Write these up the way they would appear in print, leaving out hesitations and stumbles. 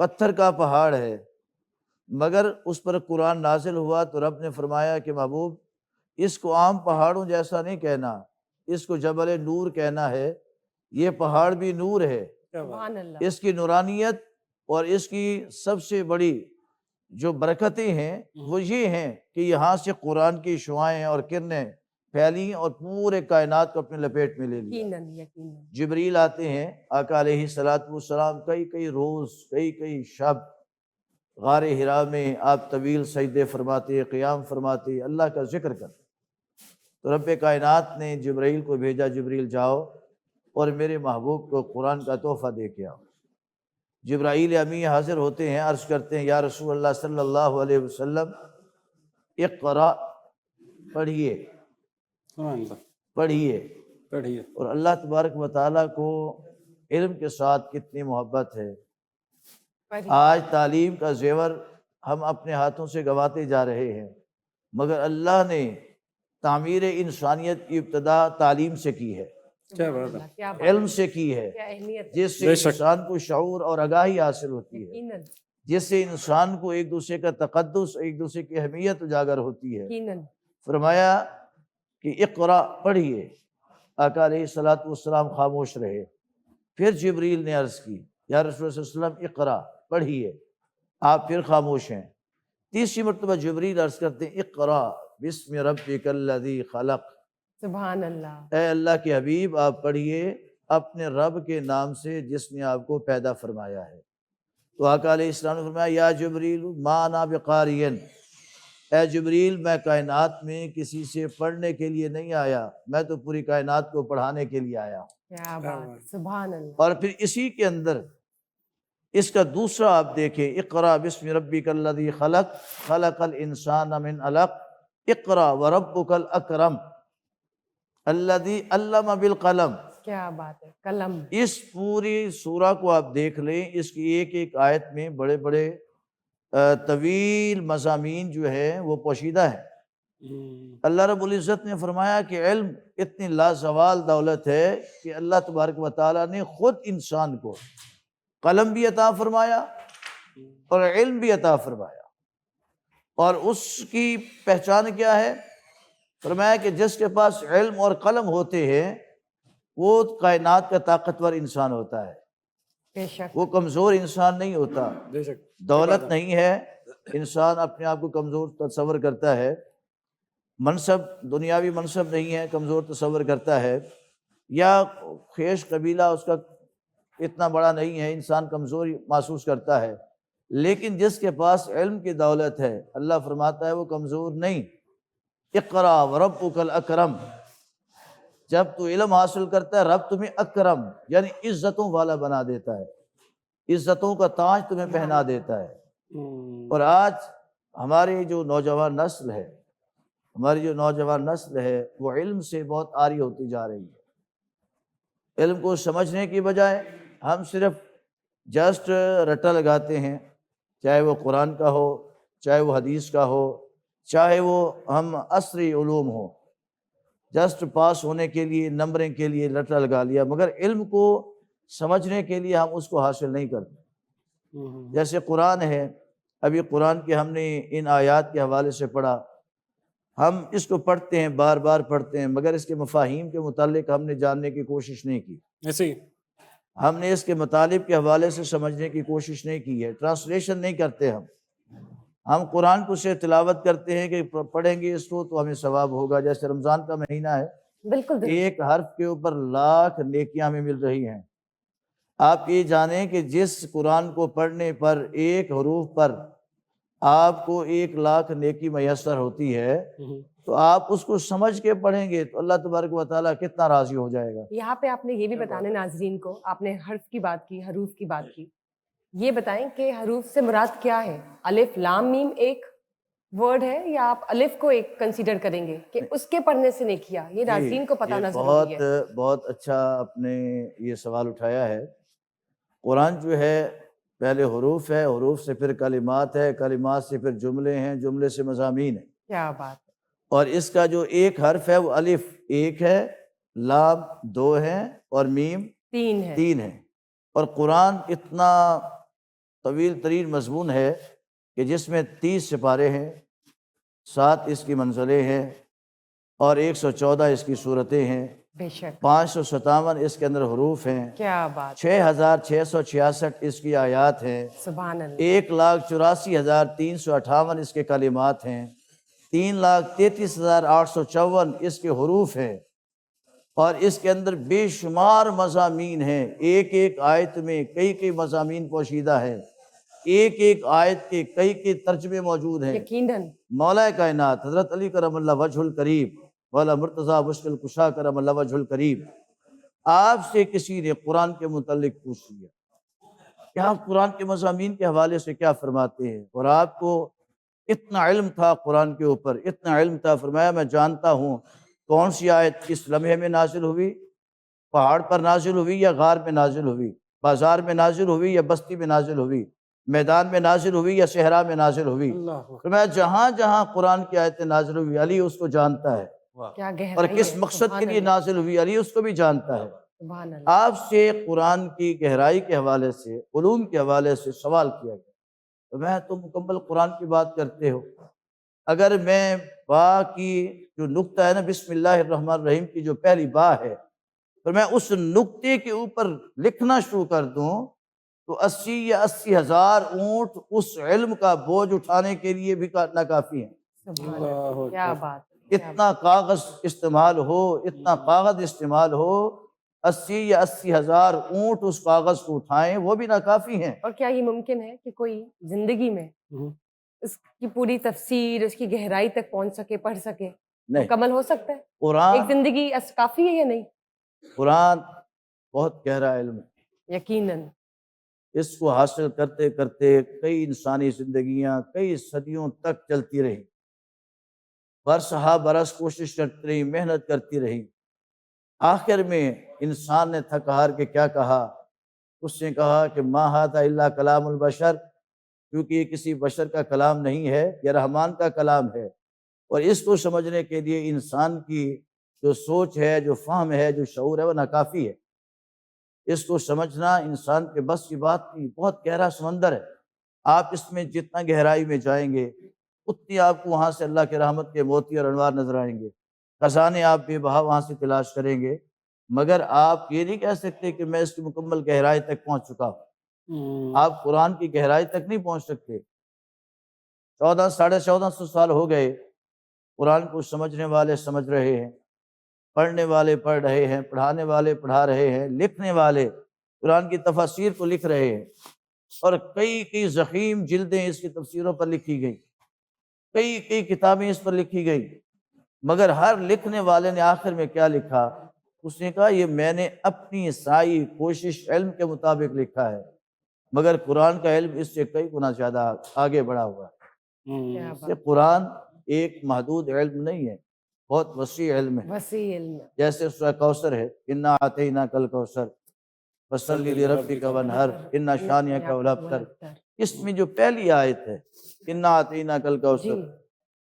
پتھر کا پہاڑ ہے، مگر اس پر قرآن نازل ہوا تو رب نے فرمایا کہ محبوب اس کو عام پہاڑوں جیسا نہیں کہنا، اس کو جبل نور کہنا ہے، یہ پہاڑ بھی نور ہے، سبحان اللہ، اس کی نورانیت اور اس کی سب سے بڑی جو برکتیں ہیں وہ یہ ہیں کہ یہاں سے قرآن کی شعائیں اور کرنیں پھیلیں اور پورے کائنات کو اپنے لپیٹ میں لے لیا۔ یقیناً یقیناً، جبریل آتے ہیں، آقا علیہ السلام کئی روز کئی شب غار حرا میں آپ طویل سجدے فرماتے، قیام فرماتے، اللہ کا ذکر کرتے۔ تو رب کائنات نے جبریل کو بھیجا، جبریل جاؤ اور میرے محبوب کو قرآن کا تحفہ دے کے آؤ۔ جبرائیل امی حاضر ہوتے ہیں، عرض کرتے ہیں یا رسول اللہ صلی اللہ علیہ وسلم اقرأ، پڑھیے پڑھیے۔ اور اللہ تبارک و تعالیٰ کو علم کے ساتھ کتنی محبت ہے۔ پڑھیے۔ آج تعلیم کا زیور ہم اپنے ہاتھوں سے گنواتے جا رہے ہیں، مگر اللہ نے تعمیر انسانیت کی ابتدا تعلیم سے کی ہے، کیا بات ہے، کیا بات، علم سے کی ہے، کیا اہمیت ہے، جس سے بے شک۔ انسان کو شعور اور آگاہی حاصل ہوتی ہے، یقیناً جس سے انسان کو ایک دوسرے کا تقدس، ایک دوسرے کی اہمیت اجاگر ہوتی ہے۔ یقیناً، فرمایا کہ اقرأ، پڑھیے۔ آقا علیہ السلام خاموش رہے، پھر جبریل نے عرض کی یا رسول اللہ صلی اللہ علیہ وسلم اقرأ، پڑھیے، آپ پھر خاموش ہیں۔ تیسری مرتبہ جبریل عرض کرتے ہیں اقرأ بسم ربک الذی خلق، سبحان اللہ، اے اللہ کے حبیب آپ پڑھیے اپنے رب کے نام سے جس نے آپ کو پیدا فرمایا ہے۔ تو آقا علیہ السلام نے فرمایا یا جبریل ما انا بقارئ، اے جبریل میں کائنات میں کسی سے پڑھنے کے لیے نہیں آیا، میں تو پوری کائنات کو پڑھانے کے لیے آیا ہوں۔ کیا بات، سبحان اللہ، اور پھر اسی کے اندر اس کا دوسرا آپ دیکھیں، اقرأ بسم ربک الذی خلق، خلق الانسان من علق، اقرأ وربک الاکرم الذی علم بالقلم۔ کیا بات ہے، قلم، اس پوری سورہ کو آپ دیکھ لیں، اس کی ایک ایک آیت میں بڑے بڑے طویل مضامین جو ہے وہ پوشیدہ ہیں۔ اللہ رب العزت نے فرمایا کہ علم اتنی لازوال دولت ہے کہ اللہ تبارک و تعالیٰ نے خود انسان کو قلم بھی عطا فرمایا اور علم بھی عطا فرمایا، اور اس کی پہچان کیا ہے؟ فرمایا کہ جس کے پاس علم اور قلم ہوتے ہیں وہ کائنات کا طاقتور انسان ہوتا ہے، بے شک، وہ کمزور انسان نہیں ہوتا۔ بے شک، دولت نہیں ہے، انسان اپنے آپ کو کمزور تصور کرتا ہے، منصب، دنیاوی منصب نہیں ہے، کمزور تصور کرتا ہے، یا خیش قبیلہ اس کا اتنا بڑا نہیں ہے، انسان کمزور محسوس کرتا ہے۔ لیکن جس کے پاس علم کی دولت ہے، اللہ فرماتا ہے وہ کمزور نہیں۔ اقرأ وربک الاکرم، جب تو علم حاصل کرتا ہے رب تمہیں اکرم یعنی عزتوں والا بنا دیتا ہے، عزتوں کا تاج تمہیں پہنا دیتا ہے۔ اور آج ہماری جو نوجوان نسل ہے وہ علم سے بہت عاری ہوتی جا رہی ہے۔ علم کو سمجھنے کی بجائے ہم صرف جسٹ رٹا لگاتے ہیں، چاہے وہ قرآن کا ہو، چاہے وہ حدیث کا ہو، چاہے وہ ہم عصری علوم ہو، جسٹ پاس ہونے کے لیے، نمبرنگ کے لیے رٹا لگا لیا، مگر علم کو سمجھنے کے لیے ہم اس کو حاصل نہیں کرتے۔ جیسے قرآن ہے، ابھی قرآن کے ہم نے ان آیات کے حوالے سے پڑھا، ہم اس کو پڑھتے ہیں، بار بار پڑھتے ہیں، مگر اس کے مفاہیم کے متعلق ہم نے جاننے کی کوشش نہیں کی، ایسے ہی ہم نے اس کے مطالب کے حوالے سے سمجھنے کی کوشش نہیں کی ہے، ٹرانسلیشن نہیں کرتے ہم قرآن کو سے تلاوت کرتے ہیں کہ پڑھیں گے اس کو تو ہمیں ثواب ہوگا۔ جیسے رمضان کا مہینہ ہے، بالکل درست، ایک حرف کے اوپر لاکھ نیکیاں ہمیں مل رہی ہیں۔ آپ یہ جانیں کہ جس قرآن کو پڑھنے پر ایک حروف پر آپ کو 1,00,000 نیکی میسر ہوتی ہے، تو آپ اس کو سمجھ کے پڑھیں گے تو اللہ تبارک و تعالیٰ کتنا راضی ہو جائے گا۔ یہاں پہ آپ نے یہ بھی بتانا ناظرین کو، آپ نے حرف کی بات کی، حروف کی بات کی، یہ بتائیں کہ حروف سے مراد کیا ہے؟ الف لام میم ایک ورڈ ہے یا آپ الف کو ایک کنسیڈر کریں گے کہ اس کے پڑھنے سے نیکیاں؟ یہ ناظرین کو پتہ نہ ضروری ہے۔ بہت اچھا آپ نے یہ سوال اٹھایا ہے۔ قرآن جو ہے پہلے حروف ہے، حروف سے پھر کلمات ہے، کلمات سے پھر جملے ہیں، جملے سے مضامین ہیں۔ کیا بات ہے، اور اس کا جو ایک حرف ہے وہ الف ایک ہے، لام 2 ہیں اور میم 3 ہے، 3 ہے۔ اور قرآن اتنا طویل ترین مضمون ہے کہ جس میں 30 سپارے ہیں، 7 اس کی منزلیں ہیں اور 114 اس کی صورتیں ہیں، بے شک 557 اس کے اندر حروف ہیں، کیا بات 6666 اس کی آیات ہیں، سبحان اللہ 1,84,358 اس کے کلمات ہیں، 3,33,854 اس کے حروف ہیں، اور اس کے اندر بے شمار مضامین ہیں۔ ایک ایک آیت میں کئی کئی مضامین پوشیدہ ہیں، ایک ایک آیت کے کئی کئی ترجمے موجود ہیں۔ یقیناً مولا کائنات حضرت علی کرم اللہ وجہ الکریم، مولا مرتضیٰ مشکل کشا کرم اللہ وجہ الکریم، آپ سے کسی نے قرآن کے متعلق پوچھ لیا کہ آپ قرآن کے مضامین کے حوالے سے کیا فرماتے ہیں، اور آپ کو اتنا علم تھا قرآن کے اوپر، اتنا علم تھا، فرمایا میں جانتا ہوں کون سی آیت کس لمحے میں نازل ہوئی، پہاڑ پر نازل ہوئی یا غار میں نازل ہوئی، بازار میں نازل ہوئی یا بستی میں نازل ہوئی، میدان میں نازل ہوئی یا صحرا میں نازل ہوئی، فرمایا جہاں جہاں قرآن کی آیتیں نازل ہوئی علی اس کو جانتا ہے، کیا اور گہرائی کس ہے، مقصد سبحان کے لیے اللہ، نازل ہوئی علی اس کو بھی جانتا ہے۔ سبحان اللہ آپ سے قرآن کی گہرائی کے حوالے سے، علوم کے حوالے سے سوال کیا گیا، تو میں تو مکمل قرآن کی بات کرتے ہو، اگر میں با کی جو نقطہ ہے نا بسم اللہ الرحمن الرحیم کی جو پہلی با ہے، تو میں اس نقطے کے اوپر لکھنا شروع کر دوں تو 80 یا 80,000 اونٹ اس علم کا بوجھ اٹھانے کے لیے بھی ناکافی ہیں۔ سبحان اللہ کیا بات ہے، کیا اتنا کاغذ استعمال ہو، اتنا کاغذ استعمال ہو، 80 یا 80,000 اونٹ اس کاغذ کو اٹھائیں وہ بھی ناکافی ہیں۔ اور کیا یہ ممکن ہے کہ کوئی زندگی میں اس کی پوری تفسیر، اس کی گہرائی تک پہنچ سکے، پڑھ سکے، نہیں، مکمل ہو سکتا ہے؟ ایک قرآن زندگی کافی ہے یا نہیں؟ قرآن بہت گہرا علم ہے، یقیناً اس کو حاصل کرتے کرتے کئی انسانی زندگیاں کئی صدیوں تک چلتی رہی، برس ہا برس کوشش کرتی رہی، محنت کرتی رہی، آخر میں انسان نے تھک ہار کے کیا کہا، اس نے کہا کہ ما ھذا الا کلام البشر، کیونکہ یہ کسی بشر کا کلام نہیں ہے، یہ رحمان کا کلام ہے، اور اس کو سمجھنے کے لیے انسان کی جو سوچ ہے، جو فہم ہے، جو شعور ہے وہ ناکافی ہے، اس کو سمجھنا انسان کے بس کی بات نہیں، بہت گہرا سمندر ہے، آپ اس میں جتنا گہرائی میں جائیں گے اتنی آپ کو وہاں سے اللہ کے رحمت کے موتی اور انوار نظر آئیں گے، خزانے آپ بے بہا وہاں سے تلاش کریں گے، مگر آپ یہ نہیں کہہ سکتے کہ میں اس کی مکمل گہرائی تک پہنچ چکا ہوں۔ آپ قرآن کی گہرائی تک نہیں پہنچ سکتے۔ 1400 سال ہو گئے، قرآن کو سمجھنے والے سمجھ رہے ہیں، پڑھنے والے پڑھ رہے ہیں، پڑھانے والے پڑھا رہے ہیں، لکھنے والے قرآن کی تفاسیر کو لکھ رہے ہیں، اور کئی کئی ضخیم جلدیں اس کی تفسیروں پر لکھی گئی، کئی کئی کتابیں اس پر لکھی گئی، مگر ہر لکھنے والے نے آخر میں کیا لکھا؟ اس نے کہا یہ میں نے اپنی سعی کوشش علم کے مطابق لکھا ہے، مگر قرآن کا علم اس سے کئی گنا زیادہ آگے بڑھا ہوا ہے۔ کیا اس سے قرآن ایک محدود علم نہیں ہے، بہت وسیع علم ہے۔ وسیع علم ہے۔ جیسے سورہ کوثر ہے، انا اعطیناک الکوثر فصلی لربک وانحر ان شانئک هو الابتر، اس میں جو پہلی آیت ہے انا اعطیناک الکوثر، جی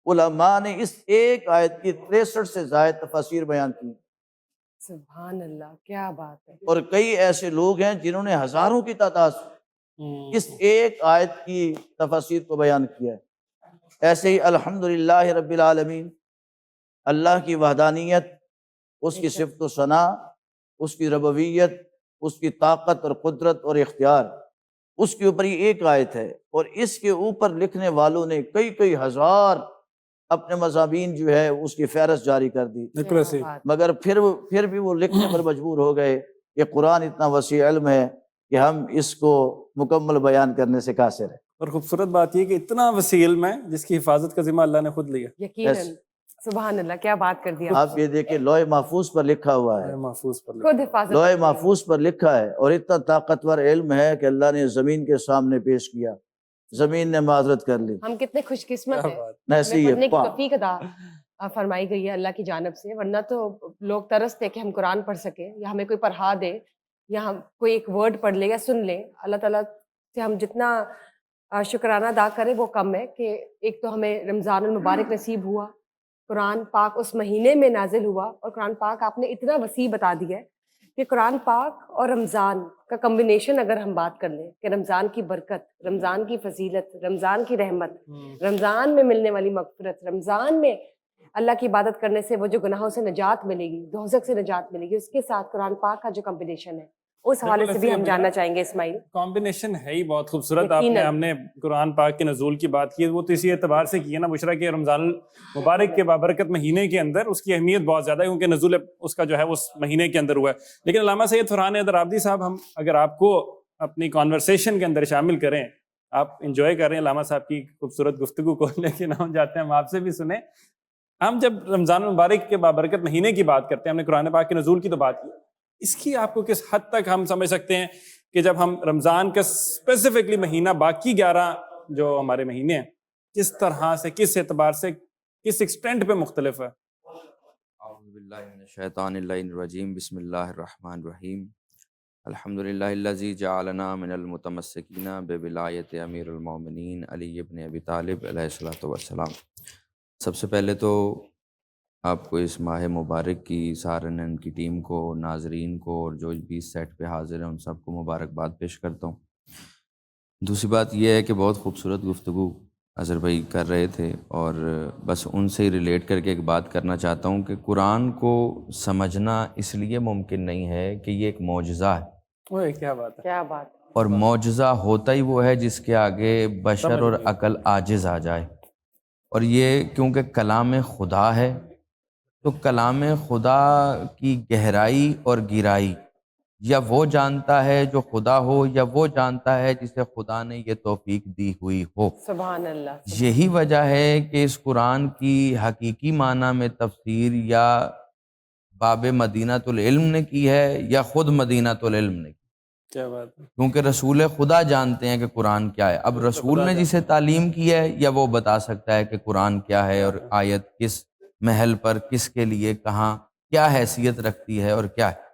علماء نے اس ایک آیت کی 63 سے زائد تفاسیر بیان کی، سبحان اللہ کیا بات ہے، اور کئی ایسے لوگ ہیں جنہوں نے ہزاروں کی تعداد سے اس ایک آیت کی تفاسیر کو بیان کیا ہے۔ ایسے ہی الحمدللہ رب العالمین، اللہ کی وحدانیت، اس کی صفت و ثنا، اس کی ربوبیت، اس کی طاقت اور قدرت اور اختیار، اس کے اوپر یہ ایک آیت ہے، اور اس کے اوپر لکھنے والوں نے کئی کئی ہزار اپنے مضامین جو ہے اس کی فہرست جاری کر دی، کیا بات، مگر پھر بھی وہ لکھنے پر مجبور ہو گئے کہ قرآن اتنا وسیع علم ہے کہ ہم اس کو مکمل بیان کرنے سے قاصر ہیں۔ اور خوبصورت بات یہ کہ اتنا وسیع علم ہے جس کی حفاظت کا ذمہ اللہ نے خود لیا، یقیناً سبحان اللہ کیا بات کر دیا آپ یہ دیکھیں لوح محفوظ پر لکھا ہوا ہے، محفوظ پر لکھا۔ خود حفاظت لوح کرتے ہیں۔ محفوظ پر لکھا ہے، اور اتنا طاقتور علم ہے کہ اللہ نے زمین کے سامنے پیش کیا، زمین نے معذرت کر لی، ہم کتنے خوش قسمت کیا ہیں، بات، ایسے ہمیں ہی پڑھنے کی ہے۔ توفیق عطا فرمائی گئی ہے اللہ کی جانب سے، ورنہ تو لوگ ترستے کہ ہم قرآن پڑھ سکیں یا ہمیں کوئی پڑھا دے یا ہم کوئی ایک ورڈ پڑھ لے یا سن لیں۔ اللہ تعالیٰ سے ہم جتنا شکرانہ ادا کریں وہ کم ہے کہ ایک تو ہمیں رمضان المبارک نصیب ہوا، قرآن پاک اس مہینے میں نازل ہوا، اور قرآن پاک آپ نے اتنا وسیع بتا دیا ہے کہ قرآن پاک اور رمضان کا کمبینیشن اگر ہم بات کر لیں کہ رمضان کی برکت، رمضان کی فضیلت، رمضان کی رحمت، رمضان میں ملنے والی مغفرت، رمضان میں اللہ کی عبادت کرنے سے وہ جو گناہوں سے نجات ملے گی، دوزخ سے نجات ملے گی، اس کے ساتھ قرآن پاک کا جو کمبینیشن ہے اس حوالے سے بھی ہم جاننا چاہیں گے اسماعیل۔ کمبینیشن ہے ہی بہت خوبصورت۔ یقیناً۔ ہم نے قرآن پاک کے نزول کی بات کی، وہ تو اسی اعتبار سے کی ہے نا بشرا کہ رمضان المبارک کے بابرکت مہینے کے اندر اس کی اہمیت بہت زیادہ ہے، کیونکہ نزول اس کا جو ہے اس مہینے کے اندر ہوا ہے۔ لیکن علامہ سید فرحان حیدر عابدی صاحب، ہم اگر آپ کو اپنی کانورسیشن کے اندر شامل کریں، آپ انجوائے کر رہے ہیں علامہ صاحب کی خوبصورت گفتگو کو، لیکن ہم چاہتے ہیں ہم آپ سے بھی سنیں۔ ہم جب رمضان المبارک کے بابرکت مہینے کی بات کرتے ہیں، ہم نے قرآن پاک کے نزول کی تو بات کی، اس کی آپ کو کس حد تک ہم سمجھ سکتے ہیں کہ جب ہم رمضان کا اسپیسیفکلی مہینہ، باقی 11 جو ہمارے مہینے ہیں، کس طرح سے، کس اعتبار سے، کس ایکسٹینٹ پہ مختلف ہے؟ اعوذ باللہ من الشیطان اللعین الرجیم، بسم اللہ الرحمن الرحیم، الحمدللہ الذی جعلنا من المتمسکین بولایت امیر المومنین علی ابن ابی طالب علیہ الصلوۃ والسلام۔ سب سے پہلے تو آپ کو اس ماہ مبارک کی سہارنن کی ٹیم کو، ناظرین کو، اور جو بھی اس سیٹ پہ حاضر ہیں ان سب کو مبارکباد پیش کرتا ہوں۔ دوسری بات یہ ہے کہ بہت خوبصورت گفتگو اظہر بھائی کر رہے تھے، اور بس ان سے ہی ریلیٹ کر کے ایک بات کرنا چاہتا ہوں کہ قرآن کو سمجھنا اس لیے ممکن نہیں ہے کہ یہ ایک معجزہ ہے، اوہ کیا بات ہے، کیا بات۔ اور معجزہ ہوتا ہی وہ ہے جس کے آگے بشر اور عقل عاجز آ جائے، اور یہ کیونکہ کلام خدا ہے تو کلام خدا کی گہرائی اور گہرائی یا وہ جانتا ہے جو خدا ہو، یا وہ جانتا ہے جسے خدا نے یہ توفیق دی ہوئی ہو۔ سبحان اللہ۔ یہی وجہ ہے کہ اس قرآن کی حقیقی معنی میں تفسیر یا باب مدینۃ العلم نے کی ہے یا خود مدینۃ العلم نے کی، کیا بات ہے، کیونکہ رسول خدا جانتے ہیں کہ قرآن کیا ہے۔ اب رسول نے جسے تعلیم کی ہے یا وہ بتا سکتا ہے کہ قرآن کیا ہے اور آیت کس محل پر، کس کے لیے، کہاں، کیا حیثیت رکھتی ہے اور کیا ہے۔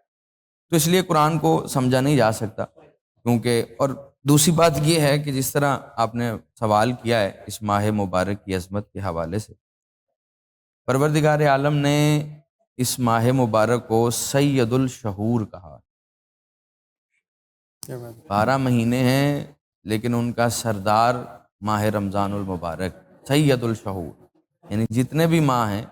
تو اس لیے قرآن کو سمجھا نہیں جا سکتا، کیونکہ، اور دوسری بات یہ ہے کہ جس طرح آپ نے سوال کیا ہے اس ماہ مبارک کی عظمت کے حوالے سے، پروردگار عالم نے اس ماہ مبارک کو سید الشہور کہا۔ کیا بات ہے، 12 مہینے ہیں لیکن ان کا سردار ماہ رمضان المبارک سید الشہور، یعنی جتنے بھی ماہ ہیں،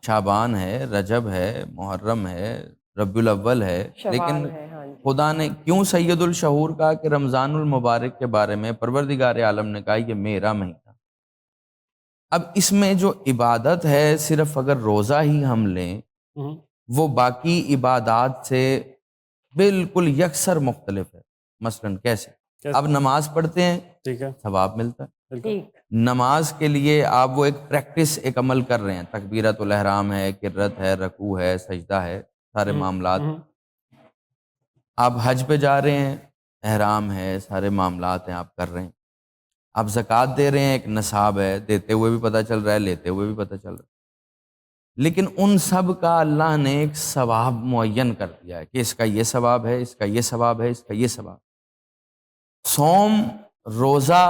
شعبان ہے، رجب ہے، محرم ہے، ربیع الاول ہے، لیکن شوال ہے، ہاں جی۔ خدا نے کیوں سید الشہور کہا کہ رمضان المبارک کے بارے میں پروردگار عالم نے کہا یہ میرا مہینہ۔ اب اس میں جو عبادت ہے، صرف اگر روزہ ہی ہم لیں، وہ باقی عبادات سے بالکل یکسر مختلف ہے۔ مثلا کیسے؟ اب نماز پڑھتے ہیں، ٹھیک ہے، ثواب ملتا ہے۔ ٹھیک۔ نماز کے لیے آپ وہ ایک پریکٹس، ایک عمل کر رہے ہیں، تکبیرۃ الاحرام ہے، قرت ہے، رکوع ہے، سجدہ ہے، سارے معاملات۔ آپ حج پہ جا رہے ہیں، احرام ہے، سارے معاملات ہیں، آپ کر رہے ہیں۔ آپ زکوٰۃ دے رہے ہیں، ایک نصاب ہے، دیتے ہوئے بھی پتہ چل رہا ہے، لیتے ہوئے بھی پتہ چل رہا ہے۔ لیکن ان سب کا اللہ نے ایک ثواب معین کر دیا ہے کہ اس کا یہ ثواب ہے، اس کا یہ ثواب ہے، اس کا یہ ثواب۔ صوم، روزہ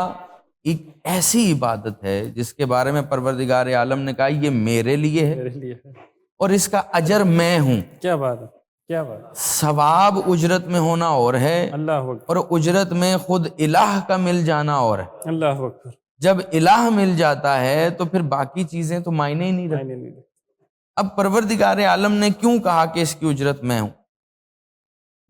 ایک ایسی عبادت ہے جس کے بارے میں پروردگار عالم نے کہا یہ میرے لیے ہے میرے لیے ہے، اور اس کا اجر میں ہوں۔ کیا بات ہے، کیا بات ہے، ثواب اجرت میں ہونا اور ہے، اللہ اکبر، اور اجرت میں خود الہ کا مل جانا اور ہے۔ اللہ اکبر، جب الہ مل جاتا ہے تو پھر باقی چیزیں تو معنی ہی نہیں رکھتی۔ نہیں، اب پروردگار عالم نے کیوں کہا کہ اس کی اجرت میں ہوں؟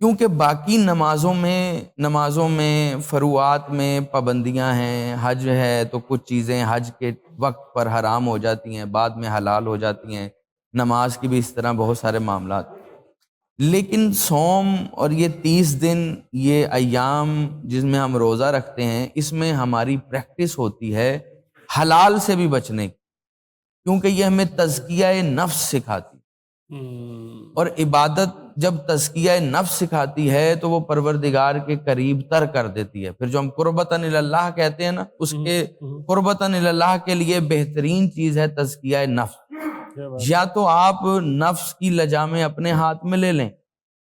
کیونکہ باقی نمازوں میں فروعات میں پابندیاں ہیں، حج ہے تو کچھ چیزیں حج کے وقت پر حرام ہو جاتی ہیں، بعد میں حلال ہو جاتی ہیں، نماز کی بھی اس طرح بہت سارے معاملات۔ لیکن صوم اور یہ 30 دن، یہ ایام جس میں ہم روزہ رکھتے ہیں، اس میں ہماری پریکٹس ہوتی ہے حلال سے بھی بچنے کی، کیونکہ یہ ہمیں تزکیہ نفس سکھاتی، اور عبادت جب تزکیہ نفس سکھاتی ہے تو وہ پروردگار کے قریب تر کر دیتی ہے۔ پھر جو ہم قربتاً اللہ کہتے ہیں نا، اس کے قربتاً اللہ کے لیے بہترین چیز ہے تزکیہ نفس۔ یا تو آپ نفس کی لجام اپنے ہاتھ میں لے لیں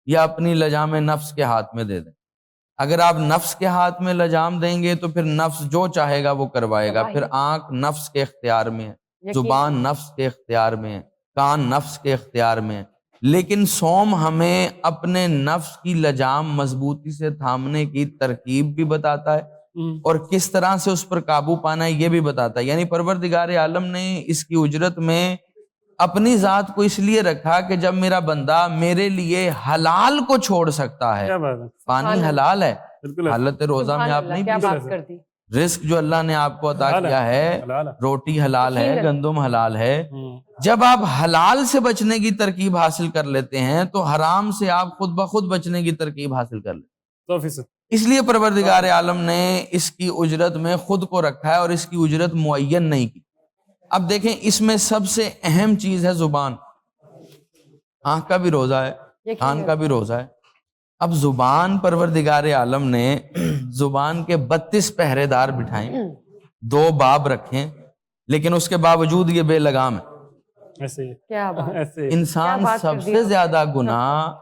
یا اپنی لجام نفس کے ہاتھ میں دے دیں۔ اگر آپ نفس کے ہاتھ میں لجام دیں گے تو پھر نفس جو چاہے گا وہ کروائے گا۔ پھر آنکھ نفس کے اختیار میں ہے، زبان نفس کے اختیار میں ہے، کان نفس کے اختیار میں ہے۔ لیکن صوم ہمیں اپنے نفس کی لجام مضبوطی سے تھامنے کی ترکیب بھی بتاتا ہے اور کس طرح سے اس پر قابو پانا ہے یہ بھی بتاتا ہے. یعنی پروردگار عالم نے اس کی اجرت میں اپنی ذات کو اس لیے رکھا کہ جب میرا بندہ میرے لیے حلال کو چھوڑ سکتا ہے, کیا بات ہے, پانی حلال ہے, بالکل حالت روزہ میں سبحان آپ اللہ, نہیں کیا پی بات سکتے. کر دی. رزق جو اللہ نے آپ کو عطا حلال ہے, کیا ہے, حلال ہے. روٹی حلال ہے, یقیناً. گندم حلال ہے. جب آپ حلال سے بچنے کی ترکیب حاصل کر لیتے ہیں تو حرام سے آپ خود بخود بچنے کی ترکیب حاصل کر لیتے ہیں. 100%. اس لیے پروردگار عالم نے اس کی اجرت میں خود کو رکھا ہے اور اس کی اجرت معین نہیں کی. اب دیکھیں اس میں سب سے اہم چیز ہے زبان. آنکھ کا بھی روزہ ہے, کان کا بھی روزہ ہے. اب زبان پروردگار عالم نے زبان کے 32 پہرے دار بٹھائیں, 2 باب رکھیں, لیکن اس کے باوجود یہ بے لگام ہے. ایسے ہی, کیا بات, ایسے ہی. انسان کیا بات سب کر دی سے آپ نے. زیادہ گناہ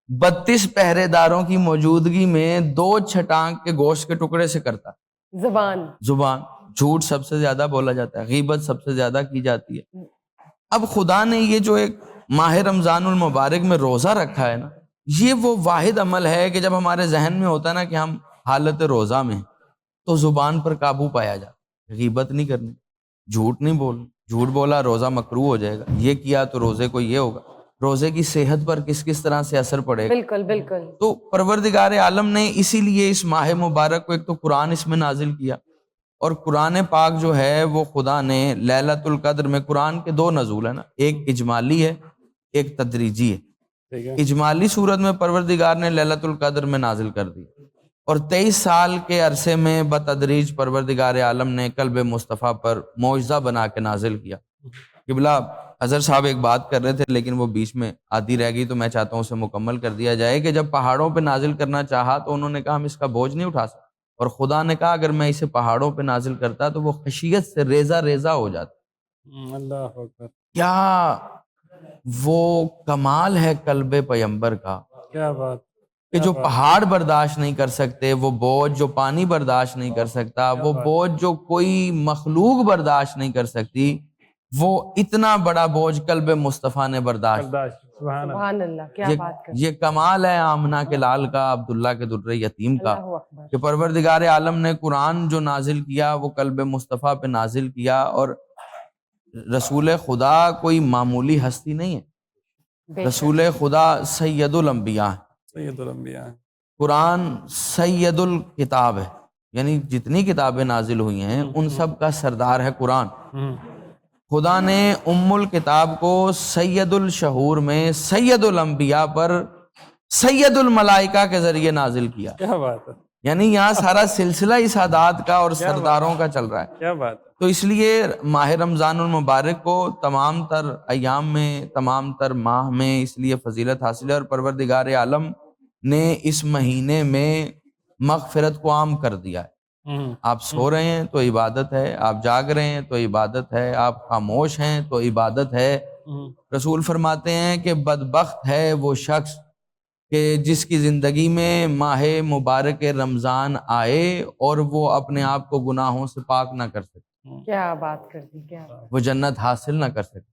32 پہرے داروں کی موجودگی میں 2 چھٹانک کے گوشت کے ٹکڑے سے کرتا ہے. زبان. زبان. جھوٹ سب سے زیادہ بولا جاتا ہے, غیبت سب سے زیادہ کی جاتی ہے. اب خدا نے یہ جو ایک ماہ رمضان المبارک میں روزہ رکھا ہے نا, یہ وہ واحد عمل ہے کہ جب ہمارے ذہن میں ہوتا ہے نا کہ ہم حالت روزہ میں ہیں تو زبان پر قابو پایا جاتا ہے. غیبت نہیں کرنی, جھوٹ نہیں بولنا, جھوٹ بولا روزہ مکروہ ہو جائے گا, یہ کیا تو روزے کو یہ ہوگا. روزے کی صحت پر کس کس طرح سے اثر پڑے گا. بالکل بالکل. تو پروردگار عالم نے اسی لیے اس ماہ مبارک کو ایک تو قرآن اس میں نازل کیا, اور قرآن پاک جو ہے وہ خدا نے لیلۃ القدر میں, قرآن کے 2 نزول ہیں نا, ایک اجمالی ہے ایک تدریجی ہے. ٹھیک ہے. اجمالی صورت میں پروردگار نے لیلۃ القدر میں نازل کر دی, اور 23 سال کے عرصے میں بتدریج پروردگار عالم نے قلب مصطفیٰ پر معجزہ بنا کے نازل کیا. قبلہ اظہر صاحب ایک بات کر رہے تھے لیکن وہ بیچ میں آدھی رہ گئی, تو میں چاہتا ہوں اسے مکمل کر دیا جائے کہ جب پہاڑوں پہ نازل کرنا چاہا تو انہوں نے کہا ہم اس کا بوجھ نہیں اٹھا سکتے, اور خدا نے کہا اگر میں اسے پہاڑوں پہ نازل کرتا تو وہ خشیت سے ریزہ ریزہ ہو جاتا. اللہ اکبر, کیا وہ کمال ہے قلب پیغمبر کا, کیا بات, کہ جو پہاڑ برداشت نہیں کر سکتے, وہ بوجھ جو پانی برداشت نہیں کر سکتا, وہ بوجھ جو کوئی مخلوق برداشت نہیں کر سکتی, وہ اتنا بڑا بوجھ قلب مصطفیٰ نے برداشت. سبحان اللہ. سبحان اللہ, کیا بات کر دی. یہ کمال ہے آمنہ کے لال کا, عبداللہ کے در یتیم کا, اللہ اکبر. کہ پروردگار عالم نے قرآن جو نازل کیا وہ قلب مصطفیٰ پہ نازل کیا. اور رسول خدا کوئی معمولی ہستی نہیں ہے, بے شک. رسول خدا سید الانبیاء ہے. سید الانبیاء. قرآن سید الکتاب ہے, یعنی جتنی کتابیں نازل ہوئی ہیں ان سب کا سردار ہے قرآن. خدا نے ام الکتاب کو سید الشہور میں سید الانبیاء پر سید الملائکہ کے ذریعے نازل کیا. کیا بات ہے, یعنی یہاں سارا سلسلہ ہی سعادات کا اور سرداروں کا چل رہا ہے. کیا بات ہے. تو اس لیے ماہ رمضان المبارک کو تمام تر ایام میں, تمام تر ماہ میں اس لیے فضیلت حاصل ہے, اور پروردگار عالم نے اس مہینے میں مغفرت کو عام کر دیا ہے. آپ سو رہے ہیں تو عبادت ہے, آپ جاگ رہے ہیں تو عبادت ہے, آپ خاموش ہیں تو عبادت ہے. رسول فرماتے ہیں کہ بدبخت ہے وہ شخص کہ جس کی زندگی میں ماہ مبارک رمضان آئے اور وہ اپنے آپ کو گناہوں سے پاک نہ کر سکے, کیا بات کر دی, کیا بات. وہ جنت حاصل نہ کر سکے.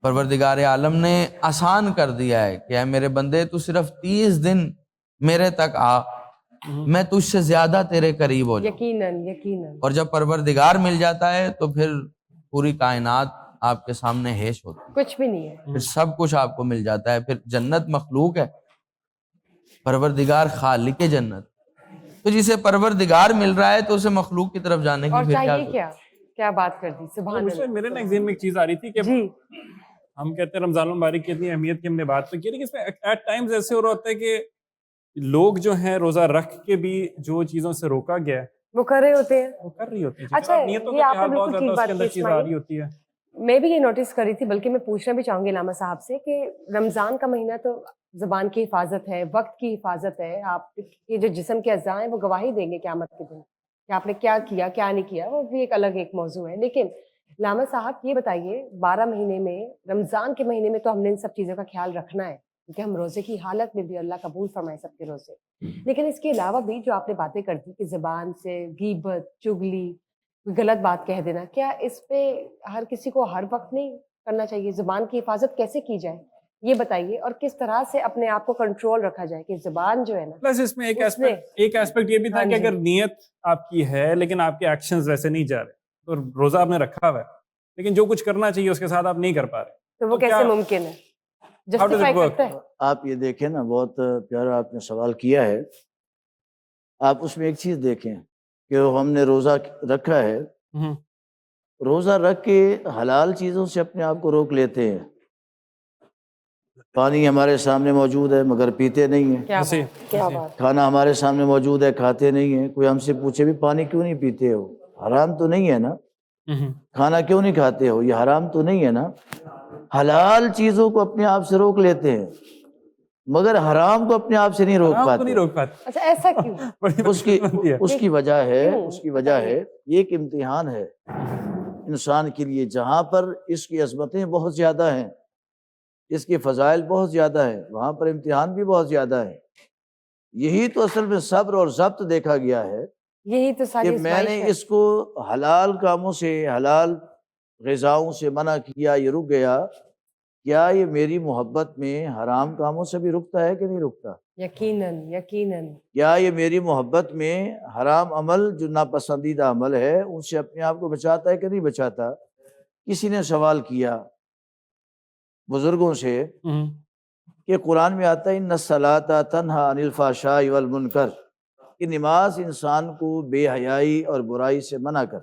پروردگار عالم نے آسان کر دیا ہے کہ اے میرے بندے تو صرف 30 دن میرے تک آ, میں تجھ سے زیادہ تیرے قریب ہو جاؤں. یقیناً یقیناً. اور جب پروردگار مل جاتا ہے تو پھر پوری کائنات آپ کے سامنے ہیش ہوتی ہے, کچھ بھی نہیں ہے. پھر سب کچھ آپ کو مل جاتا ہے. پھر جنت مخلوق ہے, پروردگار خالق جنت, تو جسے پروردگار مل رہا ہے تو اسے مخلوق کی طرف جانے کی اور پھر کیا چاہیے ضرورت؟ کیا, کیا بات کر دی. سبحان مجھے اللہ. میرے نا ذہن میں ایک چیز آ رہی تھی کہ جی ہم کہتے ہیں رمضان المبارک کی اتنی اہمیت کی ہم نے بات تو کی, لیکن اس میں ایٹ ٹائمز ایسے ہو رہا ہوتا ہے کہ لوگ جو ہیں روزہ رکھ کے بھی جو چیزوں سے روکا گیا ہے وہ کر رہے ہوتے ہیں. وہ کر رہی ہوتی ہے. اچھا, نیتوں یہ کا آپ نے خیال بہت بالکل زیادہ ٹھیک اس کے بات اندر کی چیز آ رہی اسماعیل. ہوتی ہے. میں بھی یہ نوٹس کری تھی, بلکہ میں پوچھنا بھی چاہوں گی علامہ صاحب سے کہ رمضان کا مہینہ تو زبان کی حفاظت ہے, وقت کی حفاظت ہے, آپ کے جو جسم کے اعضاء ہیں وہ گواہی دیں گے قیامت کے دن کہ آپ نے کیا کیا کیا نہیں کیا, وہ بھی ایک الگ ایک موضوع ہے. لیکن علامہ صاحب یہ بتائیے, 12 مہینے میں رمضان کے مہینے میں تو ہم نے ان سب چیزوں کا خیال رکھنا ہے کیونکہ ہم روزے کی حالت میں بھی اللہ قبول فرمائے سب کے روزے, لیکن اس کے علاوہ بھی جو آپ نے باتیں کر دی کہ زبان سے غیبت, چگلی, غلط بات کہہ دینا, کیا اس پہ ہر کسی کو ہر وقت نہیں کرنا چاہیے؟ زبان کی حفاظت کیسے کی جائے؟ یہ بتائیے، اور کس طرح سے اپنے آپ کو کنٹرول رکھا جائے کہ زبان جو ہے نا، پلس اس میں اس میں ایک ایسپیکٹ یہ بھی تھا ہاں کہ جی، اگر نیت آپ کی ہے لیکن آپ کے ایکشنز ویسے نہیں جا رہے تو روزہ آپ نے رکھا ہوا ہے لیکن جو کچھ کرنا چاہیے اس کے ساتھ آپ نہیں کر پا رہے، تو وہ کیا کیسے ممکن ہے؟ how does it justify work؟ کرتا ہے؟ آپ یہ دیکھیں نا، بہت پیارا آپ نے سوال کیا ہے. آپ اس میں ایک چیز دیکھیں کہ ہم نے روزہ رکھا ہے، ہوں، روزہ رکھ کے حلال چیزوں سے اپنے آپ کو روک لیتے ہیں. پانی ہمارے سامنے موجود ہے مگر پیتے نہیں ہیں، کیا وسیع بات، کیا بات، کھانا ہمارے سامنے موجود ہے کھاتے نہیں ہیں. کوئی ہم سے پوچھے بھی پانی کیوں نہیں پیتے ہو؟ حرام تو نہیں ہے نا. کھانا کیوں نہیں کھاتے ہو؟ یہ حرام تو نہیں ہے نا. حلال چیزوں کو اپنے آپ سے روک لیتے ہیں مگر حرام کو اپنے آپ سے نہیں روک آپ کو پاتے. نہیں روک پاتے. اچھا ایسا کیوں؟ بڑی اس کی مشکل بنتی ہے. اس کی وجہ ہے کیوں؟ اس کی وجہ ہے یہ ایک امتحان ہے انسان کے لیے، جہاں پر اس کی عظمتیں بہت زیادہ ہیں، اس کے فضائل بہت زیادہ ہیں، وہاں پر امتحان بھی بہت زیادہ ہے. یہی تو اصل میں صبر اور ضبط دیکھا گیا ہے یہی تو کہ ساری میں ازمائش نے ہے. اس کو حلال کاموں سے، حلال غذاؤں سے منع کیا، یہ رک گیا. کیا یہ میری محبت میں حرام کاموں سے بھی رکتا ہے کہ نہیں رکتا؟ یقیناً یقیناً. کیا یہ میری محبت میں حرام عمل جو ناپسندیدہ عمل ہے ان سے اپنے آپ کو بچاتا ہے کہ نہیں بچاتا؟ کسی نے سوال کیا بزرگوں سے کہ قرآن میں آتا ہے ان الصلاۃ تنہی عن الفحشاء والمنکر، کہ نماز انسان کو بے حیائی اور برائی سے منع کر.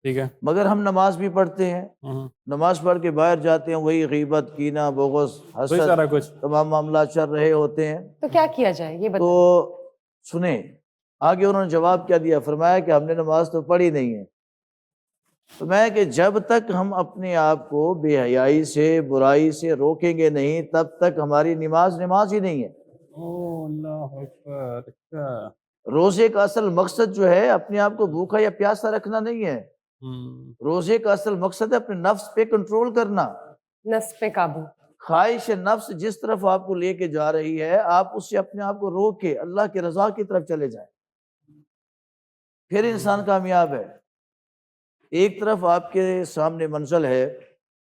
ٹھیک ہے. مگر ہم نماز بھی پڑھتے ہیں، نماز پڑھ کے باہر جاتے ہیں، وہی غیبت، کینہ، بغض، وہی حسد، سارا کچھ. تمام معاملات چل رہے ہوتے ہیں. تو کیا کیا جائے یہ تو بتائیں. سنیں آگے انہوں نے جواب کیا دیا. فرمایا کہ ہم نے نماز تو پڑھی نہیں ہے. فرمایا کہ جب تک ہم اپنے آپ کو بے حیائی سے، برائی سے روکیں گے نہیں، تب تک ہماری نماز ہی نہیں ہے. اللہ اکبر. اچھا. روزے کا اصل مقصد جو ہے اپنے آپ کو بھوکا یا پیاسا رکھنا نہیں ہے. روزے کا اصل مقصد ہے اپنے نفس پہ کنٹرول کرنا. نفس پہ قابو. خواہش نفس جس طرف آپ کو لے کے جا رہی ہے، آپ اس سے اپنے آپ کو روک کے اللہ کی رضا کی طرف چلے جائیں، پھر انسان کامیاب ہے. ایک طرف آپ کے سامنے منزل ہے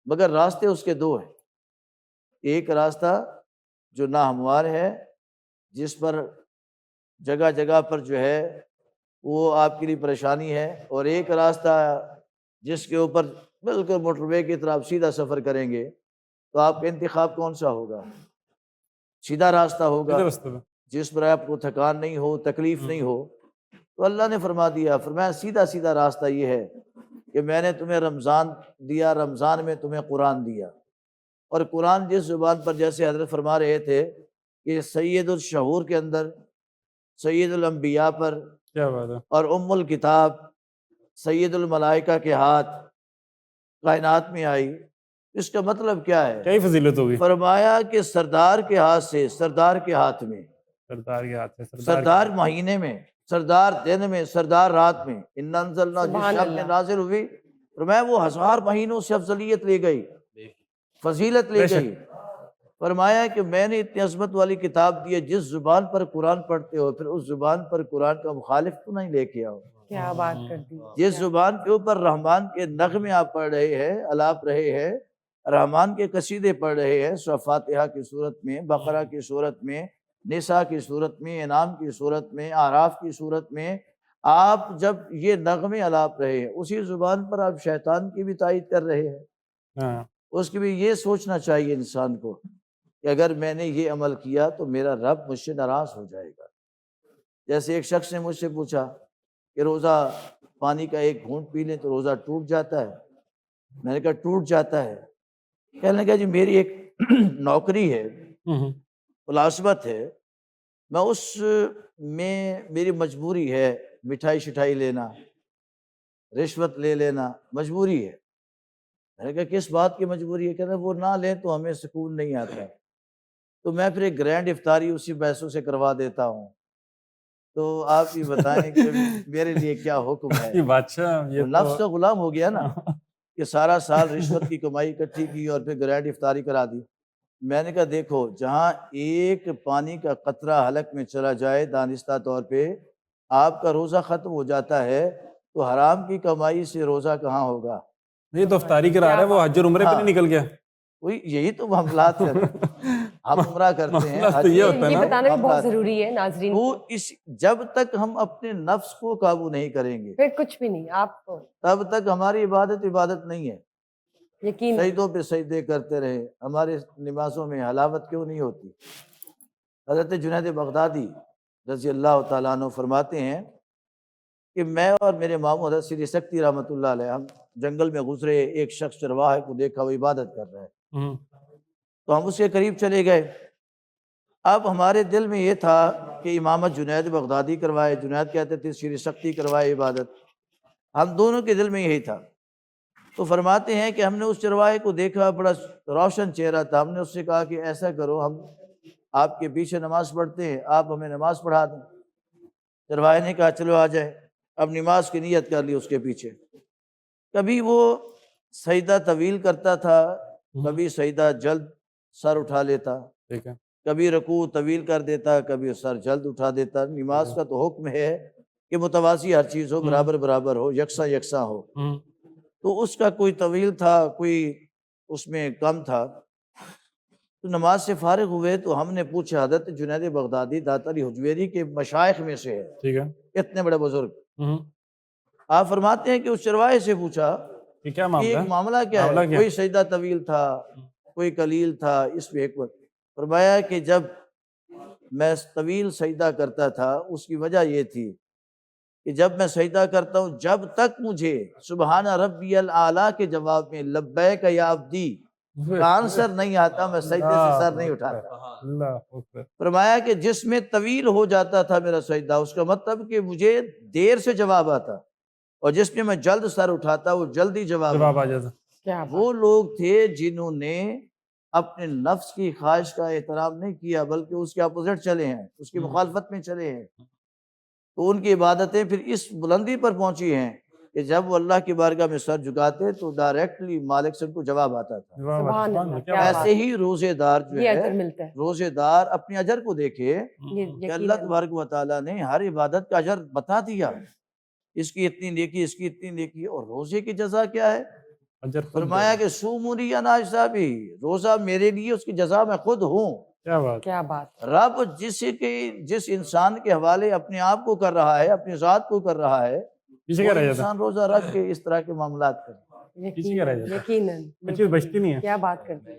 مگر راستے اس کے دو ہیں. ایک راستہ جو ناہموار ہے، جس پر جگہ جگہ پر جو ہے وہ آپ کے لیے پریشانی ہے، اور ایک راستہ جس کے اوپر بالکل موٹر وے کی طرف سیدھا سفر کریں گے. تو آپ کا انتخاب کون سا ہوگا؟ سیدھا راستہ ہوگا جس پر آپ کو تھکان نہیں ہو، تکلیف نہیں ہو. تو اللہ نے فرمایا سیدھا سیدھا راستہ یہ ہے کہ میں نے تمہیں رمضان دیا، رمضان میں تمہیں قرآن دیا. اور قرآن جس زبان پر، جیسے حضرت فرما رہے تھے کہ سید الشہور کے اندر سید الانبیاء پر، کیا بات ہے، اور ام الکتاب سید الملائکہ کے ہاتھ کائنات میں آئی. اس کا مطلب کیا ہے؟ کیا ہی فضیلت ہوگی. فرمایا کہ سردار کے ہاتھ سے، سردار کے ہاتھ میں، سردار کے ہاتھ سے، سردار مہینے میں، سردار دن میں، سردار رات میں، ان انزلنا جس سبحان شب میں اللہ. نازل ہوئی. فرمایا وہ 1000 مہینوں سے افضلیت لے گئی، فضیلت لے بے شک. گئی. فرمایا کہ میں نے اتنی عظمت والی کتاب دی ہے، جس زبان پر قرآن پڑھتے ہو پھر اس زبان پر قرآن کا مخالف تو نہیں لے کے آؤ. کیا بات کر دی. جس زبان کے اوپر رحمان کے نغمے آپ پڑھ رہے ہیں، الاپ رہے ہیں، رحمان کے قصیدے پڑھ رہے ہیں، سورہ فاتحہ کی صورت میں، بقرہ کی صورت میں، نساء کی صورت میں، انعام کی صورت میں، اعراف کی صورت میں، آپ جب یہ نغمے الاپ رہے ہیں، اسی زبان پر آپ شیطان کی بھی تائید کر رہے ہیں. اس کی بھی یہ سوچنا چاہیے انسان کو کہ اگر میں نے یہ عمل کیا تو میرا رب مجھ سے ناراض ہو جائے گا. جیسے ایک شخص نے مجھ سے پوچھا کہ روزہ پانی کا ایک گھونٹ پی لیں تو روزہ ٹوٹ جاتا ہے. میں نے کہا ٹوٹ جاتا ہے. کہنے لگا جی میری ایک نوکری ہے، ملازمت ہے، میں اس میں میری مجبوری ہے مٹھائی شٹائی لینا، رشوت لے لینا، مجبوری ہے. میں نے کہا کس بات کی مجبوری ہے؟ کہتے ہیں وہ نہ لیں تو ہمیں سکون نہیں آتا، تو میں پھر ایک گرینڈ افطاری اسی پیسوں سے کروا دیتا ہوں. تو آپ یہ بتائیں کہ میرے لیے کیا حکم ہے؟ یہ بادشاہ، یہ نفس کا غلام ہو گیا نا کہ سارا سال رشوت کی کمائی اکٹھی کی اور پھر گرینڈ افطاری کرا دی. میں نے کہا دیکھو، جہاں ایک پانی کا قطرہ حلق میں چلا جائے دانستہ طور پہ آپ کا روزہ ختم ہو جاتا ہے، تو حرام کی کمائی سے روزہ کہاں ہوگا؟ یہ تو افطاری کرا رہا ہے، وہ حج اور عمرے پہ نہیں نکل گیا. کوئی یہی تو معاملات کرتے ہیں، ہم عمرہ کرتے ہیں، معاملات تو یہ ہوتا ہے یہ نا، بتانا بھی بہت معاملات۔ ضروری ہے ناظرین تو کو، جب تک ہم اپنے نفس کو قابو نہیں کریں گے پھر کچھ بھی نہیں آپ تب تک ہماری عبادت نہیں ہے۔ یقین سجدوں پہ سجدے کرتے رہے، ہمارے نمازوں میں حلاوت کیوں نہیں ہوتی؟ حضرت جنید بغدادی رضی اللہ تعالیٰ عنہ فرماتے ہیں کہ میں اور میرے ماموں حضرت سری سکتی رحمۃ اللہ علیہ ہم جنگل میں گزرے، ایک شخص چرواہے کو دیکھا وہ عبادت کر رہا ہے، تو ہم اس کے قریب چلے گئے۔ اب ہمارے دل میں یہ تھا کہ امامت جنید بغدادی کروائے، جنید کہتے تھے سری سکتی کروائے عبادت، ہم دونوں کے دل میں یہی تھا۔ تو فرماتے ہیں کہ ہم نے اس چرواہے کو دیکھا، بڑا روشن چہرہ تھا، ہم نے اس سے کہا کہ ایسا کرو، ہم آپ کے پیچھے نماز پڑھتے ہیں، آپ ہمیں نماز پڑھا دیں۔ چرواہے نے کہا چلو آ جائے، اب نماز کی نیت کر لی اس کے پیچھے۔ کبھی وہ سجدہ طویل کرتا تھا، کبھی سجدہ جلد سر اٹھا لیتا، ٹھیک ہے، کبھی رکوع طویل کر دیتا، کبھی سر جلد اٹھا دیتا۔ نماز کا تو حکم ہے کہ متوازی ہر چیز ہو، برابر برابر ہو، یکساں ہو۔ تو اس کا کوئی طویل تھا، کوئی اس میں کم تھا۔ تو نماز سے فارغ ہوئے تو ہم نے پوچھا، حضرت جنید بغدادی داتا علی حجویری کے مشائخ میں سے ہے، ٹھیک ہے، اتنے بڑے بزرگ، آپ فرماتے ہیں کہ اس چرواہے سے پوچھا یہ کیا کہ معاملہ ایک ہے؟ معاملہ کیا معاملہ ہے، کیا؟ کوئی سجدہ طویل تھا، کوئی قلیل تھا، اس میں حکمت۔ فرمایا کہ جب میں طویل سجدہ کرتا تھا اس کی وجہ یہ تھی کہ جب میں سجدہ کرتا ہوں جب تک مجھے سبحان ربی الاعلیٰ کے جواب میں لبیک یا عبدی کا آنسر نہیں آتا، میں سجدے سے سر نہیں اٹھاتا۔ اللہ اکبر، فرمایا کہ جس میں طویل ہو جاتا تھا میرا سجدہ، اس کا مطلب کہ مجھے دیر سے جواب آتا، اور جس میں میں جلد سر اٹھاتا وہ جلدی جواب جواب آتا۔ آ جاتا، کیا بات، وہ لوگ تھے جنہوں نے اپنے نفس کی خواہش کا احترام نہیں کیا، بلکہ اس کے اپوزٹ چلے ہیں، اس کی مخالفت میں چلے ہیں۔ تو ان کی عبادتیں پھر اس بلندی پر پہنچی ہیں کہ جب وہ اللہ کی بارگاہ میں سر جھکاتے تو ڈائریکٹلی مالک سے ان کو جواب آتا تھا۔ جواب آتا، سبحان سبحان اللہ، اللہ، کیا کیا بات بات، ایسے ہی روزے دار جو یہ ہے، اجر ملتا ہے، روزے دار اپنے اجر کو دیکھے یہ کہ یقین اللہ تبارک و تعالیٰ نے ہر عبادت کا اجر بتا دیا، اس کی اتنی نیکی، اس کی اتنی نیکی، اور روزے کی جزا کیا ہے؟ اجر خود فرمایا کہ سومونی انا حسابی، روزہ میرے لیے اس کی جزا میں خود ہوں۔ کیا بات، کیا بات، رب جس انسان کے حوالے اپنے آپ کو کر رہا ہے، اپنی ذات کو کر رہا ہے، پیچھے وہ کیا رہ جاتا، انسان روزہ رکھ کے اس طرح کے معاملات کرے۔ پیچھے کیا رہ جاتا، یقیناً، کوئی چیز بچتی نہیں ہے۔ کیا بات کرتے ہیں،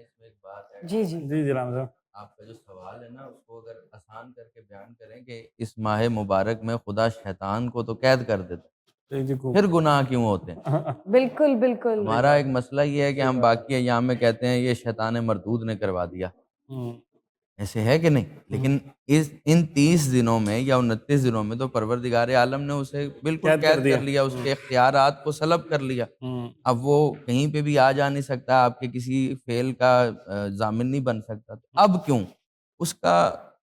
جی جی، جی جی رام صاحب، آپ کا جو سوال ہے نا اس کو اگر آسان کر کے بیان کریں کہ اس ماہ مبارک میں خدا شیطان کو تو قید کر دیتا ہے، جی خوب، پھر گناہ کیوں ہوتے ہیں؟ بالکل بالکل، ہمارا ایک مسئلہ یہ ہے کہ ہم باقی ایام میں کہتے ہیں یہ شیطان مردود نے کروا دیا، ایسے ہے کہ نہیں؟ لیکن ان 30 دنوں میں یا 29 دنوں میں تو پروردگار عالم نے اسے بالکل قید کر قید دیا، کر لیا، اس کے اختیارات کو سلب کر لیا۔ اب وہ کہیں پہ بھی آ جا نہیں سکتا، آپ کے کسی فعل کا ضامن نہیں بن سکتا۔ تو اب کیوں اس کا،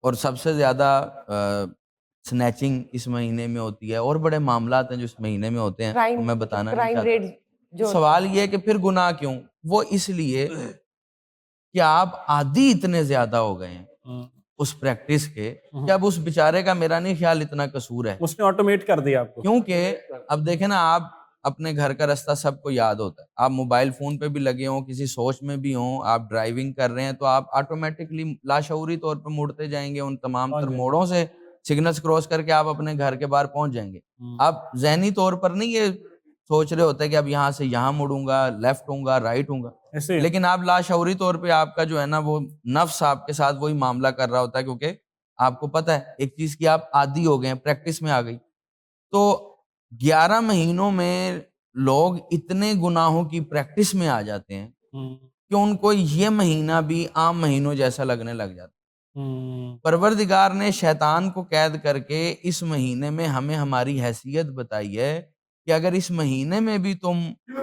اور سب سے زیادہ سنیچنگ اس مہینے میں ہوتی ہے، اور بڑے معاملات ہیں جو اس مہینے میں ہوتے ہیں، وہ میں بتانا نہیں کرائم چاہتا۔ ریٹ جو سوال یہ ہے کہ پھر گناہ کیوں؟ وہ اس لیے کہ آپ عادی اتنے زیادہ ہو گئے ہیں اس پریکٹس کے کہ اب اس بیچارے کا میرا نہیں خیال اتنا قصور ہے، اس نے آٹومیٹ کر دیا آپ کو، کیونکہ اب دیکھیں نا، آپ اپنے گھر کا رستہ سب کو یاد ہوتا ہے، آپ موبائل فون پہ بھی لگے ہوں، کسی سوچ میں بھی ہوں، آپ ڈرائیونگ کر رہے ہیں تو آپ آٹومیٹکلی لاشعوری طور پہ مڑتے جائیں گے ان تمام تر موڑوں سے، سگنلز کراس کر کے آپ اپنے گھر کے باہر پہنچ جائیں گے۔ آپ ذہنی طور پر نہیں یہ سوچ رہے ہوتے کہ اب یہاں سے یہاں مڑوں گا، لیفٹ ہوں گا، رائٹ ہوں گا، ایسے لیکن آپ لاشعوری طور پہ آپ کا جو ہے نا وہ نفس آپ کے ساتھ وہی معاملہ کر رہا ہوتا ہے، کیونکہ آپ کو پتہ ہے ایک چیز کی آپ عادی ہو گئے ہیں، پریکٹس میں آ گئی۔ تو 11 مہینوں میں لوگ اتنے گناہوں کی پریکٹس میں آ جاتے ہیں کہ ان کو یہ مہینہ بھی عام مہینوں جیسا لگنے لگ جاتا ہے۔ پروردگار نے شیطان کو قید کر کے اس مہینے میں ہمیں ہماری حیثیت بتائی ہے کہ اگر اس مہینے میں بھی تم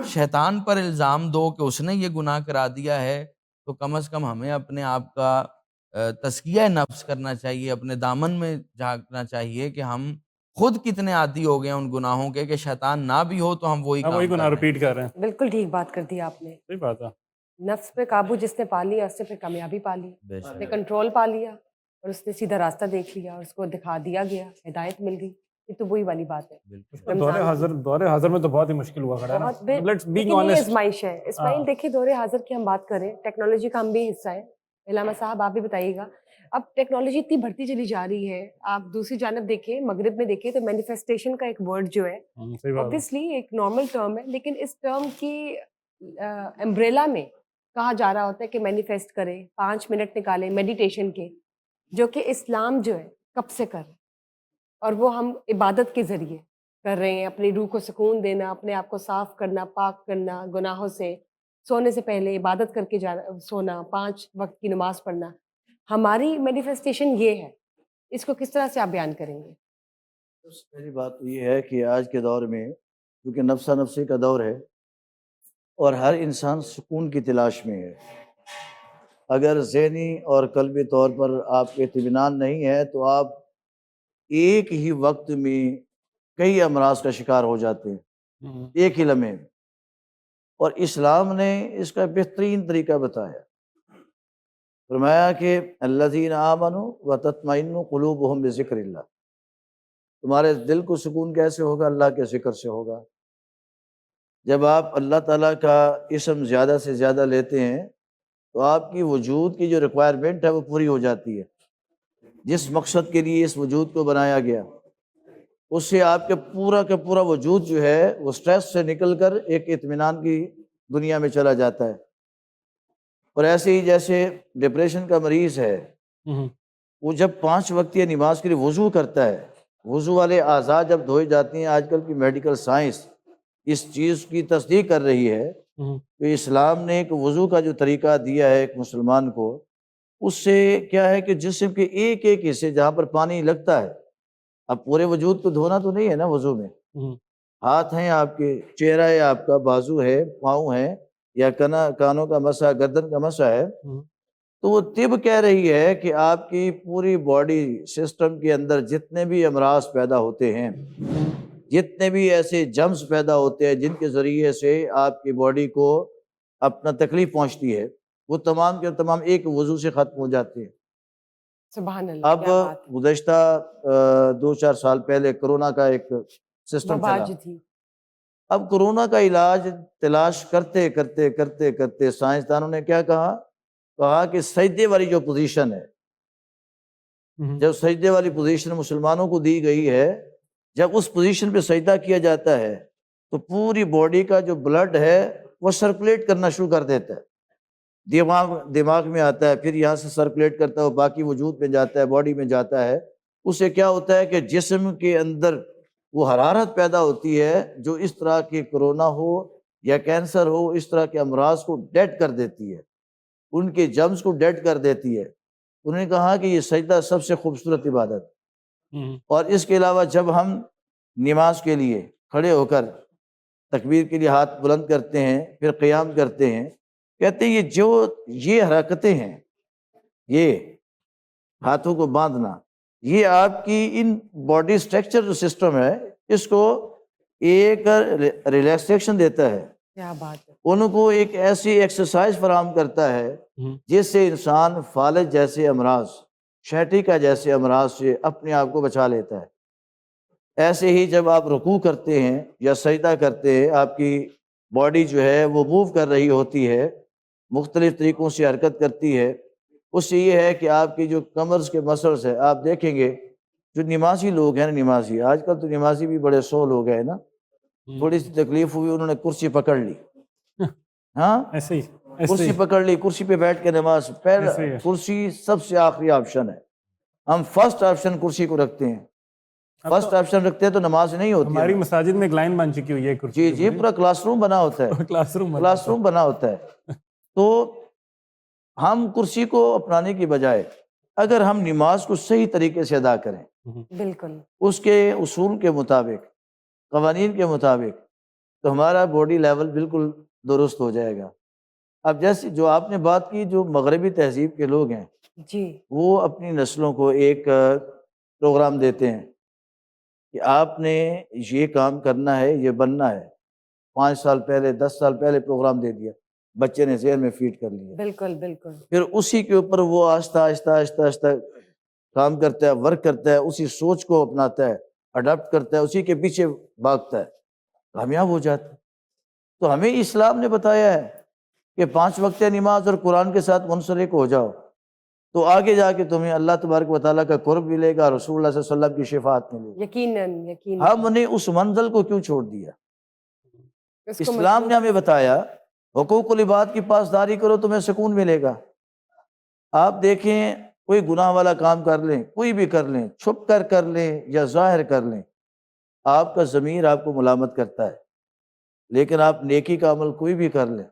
شیطان پر الزام دو کہ اس نے یہ گناہ کرا دیا ہے، تو کم از کم ہمیں اپنے آپ کا تزکیہ نفس کرنا چاہیے، اپنے دامن میں جھانکنا چاہیے کہ ہم خود کتنے عادی ہو گئے ہیں ان گناہوں کے کہ شیطان نہ بھی ہو تو ہم وہی وہی کام گناہ کر رہے ہیں۔ ریپیٹ کر رہے ہیں، بالکل ٹھیک بات کر دی آپ نے، صحیح بات ہے، نفس پہ قابو جس نے پا لیا اس نے پھر کامیابی پا لی، بے اس شک۔ نے کنٹرول پا لیا، اور اس نے سیدھا راستہ دیکھ لیا، اور اس کو دکھا دیا گیا، ہدایت مل گئی، یہ تو وہی والی بات ہے. دور حاضر میں تو بہت ہی مشکل ہوا کھڑا ہے نا. Let's being honest. ازمائش ہے اسماعیل. دیکھیے دور حاضر کی ہم بات کریں, ٹیکنالوجی کا ہم بھی حصہ ہے. علامہ صاحب آپ بھی بتائیے گا, اب ٹیکنالوجی اتنی بڑھتی چلی جا رہی ہے, آپ دوسری جانب دیکھیں مغرب میں دیکھیں تو مینیفیسٹیشن کا ایک ورڈ جو ہے اوبیسلی ایک نارمل ٹرم ہے, لیکن اس ٹرم کی امبریلا میں کہا جا رہا ہوتا ہے کہ مینیفیسٹ کریں, 5 منٹ نکالیں میڈیٹیشن کے, جو کہ اسلام جو ہے کب سے کر رہے ہیں, اور وہ ہم عبادت کے ذریعے کر رہے ہیں. اپنی روح کو سکون دینا, اپنے آپ کو صاف کرنا, پاک کرنا گناہوں سے, سونے سے پہلے عبادت کر کے سونا, 5 وقت کی نماز پڑھنا. ہماری مینیفیسٹیشن یہ ہے, اس کو کس طرح سے آپ بیان کریں گے؟ پہلی بات تو یہ ہے کہ آج کے دور میں کیونکہ نفسا نفسی کا دور ہے اور ہر انسان سکون کی تلاش میں ہے. اگر ذہنی اور قلبی طور پر آپ کے اطمینان نہیں ہے تو آپ ایک ہی وقت میں کئی امراض کا شکار ہو جاتے ہیں ایک ہی لمحے میں. اور اسلام نے اس کا بہترین طریقہ بتایا, فرمایا کہ الذین آمنوا وتطمئن قلوبہم بذکر اللہ. تمہارے دل کو سکون کیسے ہوگا؟ اللہ کے ذکر سے ہوگا. جب آپ اللہ تعالیٰ کا اسم زیادہ سے زیادہ لیتے ہیں تو آپ کی وجود کی جو ریکوائرمنٹ ہے وہ پوری ہو جاتی ہے. جس مقصد کے لیے اس وجود کو بنایا گیا اس سے آپ کا پورا وجود جو ہے وہ سٹریس سے نکل کر ایک اطمینان کی دنیا میں چلا جاتا ہے. اور ایسے ہی جیسے ڈپریشن کا مریض ہے, وہ جب 5 وقتیہ نماز کے لیے وضو کرتا ہے, وضو والے اعضاء جب دھوئے جاتی ہیں, آج کل کی میڈیکل سائنس اس چیز کی تصدیق کر رہی ہے کہ اسلام نے ایک وضو کا جو طریقہ دیا ہے ایک مسلمان کو, اس سے کیا ہے کہ جسم کے ایک ایک حصے جہاں پر پانی لگتا ہے, اب پورے وجود کو دھونا تو نہیں ہے نا وضو میں, ہاتھ ہیں آپ کے, چہرہ ہے آپ کا, بازو ہے, پاؤں ہے, یا کانوں کا مسح, گردن کا مسح ہے, تو وہ طب کہہ رہی ہے کہ آپ کی پوری باڈی سسٹم کے اندر جتنے بھی امراض پیدا ہوتے ہیں, جتنے بھی ایسے جرمز پیدا ہوتے ہیں جن کے ذریعے سے آپ کی باڈی کو اپنا تکلیف پہنچتی ہے, وہ تمام کے تمام ایک وضو سے ختم ہو جاتے ہیں. سبحان اللہ. اب گزشتہ 2-4 سال پہلے کرونا کا ایک سسٹم چلا. اب کرونا کا علاج تلاش کرتے کرتے کرتے کرتے سائنسدانوں نے کیا کہا کہ سجدے والی جو پوزیشن ہے, جب سجدے والی پوزیشن مسلمانوں کو دی گئی ہے, جب اس پوزیشن پہ سجدہ کیا جاتا ہے تو پوری باڈی کا جو بلڈ ہے وہ سرکولیٹ کرنا شروع کر دیتا ہے. دماغ میں آتا ہے, پھر یہاں سے سرکولیٹ کرتا ہے, وہ باقی وجود میں جاتا ہے, باڈی میں جاتا ہے. اس سے کیا ہوتا ہے کہ جسم کے اندر وہ حرارت پیدا ہوتی ہے جو اس طرح کے کرونا ہو یا کینسر ہو, اس طرح کے امراض کو ڈیڈ کر دیتی ہے, ان کے جرمز کو ڈیڈ کر دیتی ہے. انہوں نے کہا کہ یہ سجدہ سب سے خوبصورت عبادت. اور اس کے علاوہ جب ہم نماز کے لیے کھڑے ہو کر تکبیر کے لیے ہاتھ بلند کرتے ہیں, پھر قیام کرتے ہیں, کہتے ہیں یہ حرکتیں ہیں, یہ ہاتھوں کو باندھنا, یہ آپ کی ان باڈی سٹرکچر جو سسٹم ہے اس کو ایک ریلیکسیشن دیتا ہے. کیا بات ہے. ان کو ایک ایسی ایکسرسائز فراہم کرتا ہے جس سے انسان فالج جیسے امراض, شیٹیکا جیسے امراض سے اپنے آپ کو بچا لیتا ہے. ایسے ہی جب آپ رکوع کرتے ہیں یا سجدہ کرتے ہیں, آپ کی باڈی جو ہے وہ موو کر رہی ہوتی ہے, مختلف طریقوں سے حرکت کرتی ہے. اس سے یہ ہے کہ آپ کی جو کمرز کے مسلس ہے, آپ دیکھیں گے جو نمازی لوگ ہیں, نمازی آج کل تو نمازی بھی بڑے سول ہو گئے نا, تھوڑی سی تکلیف ہوئی انہوں نے کرسی پکڑ لی, ہاں ایسے ہی کرسی پکڑ لی, کرسی پہ بیٹھ کے نماز. پہلا کرسی سب سے آخری آپشن ہے, ہم فرسٹ آپشن کرسی کو رکھتے ہیں. فرسٹ آپشن رکھتے ہیں تو نماز نہیں ہوتی. ہماری مساجد میں ایک لائن بن چکی ہوئی ہے کرسی. جی پورا کلاس روم بنا ہوتا ہے, کلاس روم بنا ہوتا ہے. تو ہم کرسی کو اپنانے کی بجائے اگر ہم نماز کو صحیح طریقے سے ادا کریں, بالکل اس کے اصول کے مطابق, قوانین کے مطابق, تو ہمارا باڈی لیول بالکل درست ہو جائے گا. اب جیسے جو آپ نے بات کی, جو مغربی تہذیب کے لوگ ہیں جی, وہ اپنی نسلوں کو ایک پروگرام دیتے ہیں کہ آپ نے یہ کام کرنا ہے, یہ بننا ہے. 5 سال پہلے 10 سال پہلے پروگرام دے دیا, بچے نے ذہن میں فیڈ کر لیا. بالکل بالکل. پھر اسی کے اوپر وہ آہستہ آہستہ آہستہ آہستہ کام کرتا ہے, ورک کرتا ہے, اسی سوچ کو اپناتا ہے. اڈاپٹ کرتا ہے، اسی کے پیچھے بھاگتا ہے، کامیاب ہو جاتا ہے۔ تو ہمیں اسلام نے بتایا ہے کہ 5 وقت نماز اور قرآن کے ساتھ منسلک ہو جاؤ، تو آگے جا کے تمہیں اللہ تبارک و تعالیٰ کا قرب ملے گا، رسول اللہ صلی اللہ علیہ وسلم کی شفاعت ملے گی۔ یقیناً یقیناً ہم نے اس منزل کو کیوں چھوڑ دیا؟ اس کو اسلام نے ہمیں بتایا حقوق العباد کی پاسداری کرو، تمہیں سکون ملے گا۔ آپ دیکھیں کوئی گناہ والا کام کر لیں، کوئی بھی کر لیں، چھپ کر لیں یا ظاہر کر لیں، آپ کا ضمیر آپ کو ملامت کرتا ہے، لیکن آپ نیکی کا عمل کوئی بھی کر لیں،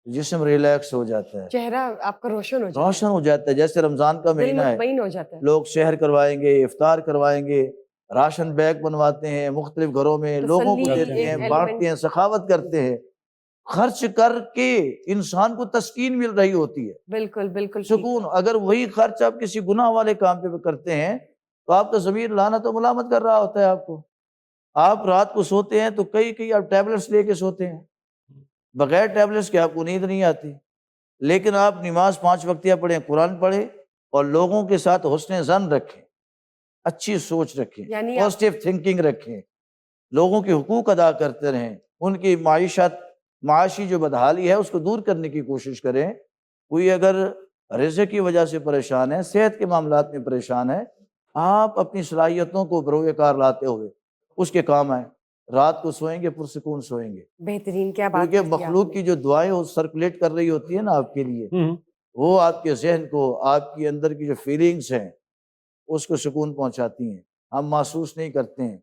جسم ریلیکس ہو جاتا ہے، چہرہ آپ کا روشن ہو جاتا ہے، روشن ہو جاتا ہے۔ جیسے رمضان کا دل مہینہ ہے، مطمئن ہو جاتا ہے۔ لوگ سحر کروائیں گے، افطار کروائیں گے، راشن بیگ بنواتے ہیں، مختلف گھروں میں لوگوں کو تسلی دیتے ایک ہیں، element۔ بانٹتے ہیں، سخاوت کرتے ہیں، خرچ کر کے انسان کو تسکین مل رہی ہوتی ہے، بالکل بالکل ٹھیک۔ سکون۔ اگر وہی خرچ آپ کسی گناہ والے کام پہ کرتے ہیں تو آپ کا ضمیر لعنت و ملامت کر رہا ہوتا ہے آپ کو۔ آپ رات کو سوتے ہیں تو کئی آپ ٹیبلٹس لے کے سوتے ہیں، بغیر ٹیبلٹس کے آپ کو نیند نہیں آتی، لیکن آپ نماز 5 وقتیہ پڑھیں، قرآن پڑھیں اور لوگوں کے ساتھ حسن ظن رکھیں، اچھی سوچ رکھیں، یعنی پازیٹیو تھنکنگ رکھیں، لوگوں کے حقوق ادا کرتے رہیں، ان کی معاشی جو بدحالی ہے اس کو دور کرنے کی کوشش کریں۔ کوئی اگر رزق کی وجہ سے پریشان ہے، صحت کے معاملات میں پریشان ہے، آپ اپنی صلاحیتوں کو بروئے کار لاتے ہوئے اس کے کام آئیں، رات کو سوئیں گے پرسکون سوئیں گے، بہترین، کیا بات کیونکہ کہی آپ مخلوق نے۔ کی جو دعائیں وہ سرکولیٹ کر رہی ہوتی ہے نا آپ کے لیے، وہ آپ کے ذہن کو، آپ کی اندر کی جو فیلنگز ہیں اس کو سکون پہنچاتی ہیں، ہم محسوس نہیں کرتے ہیں۔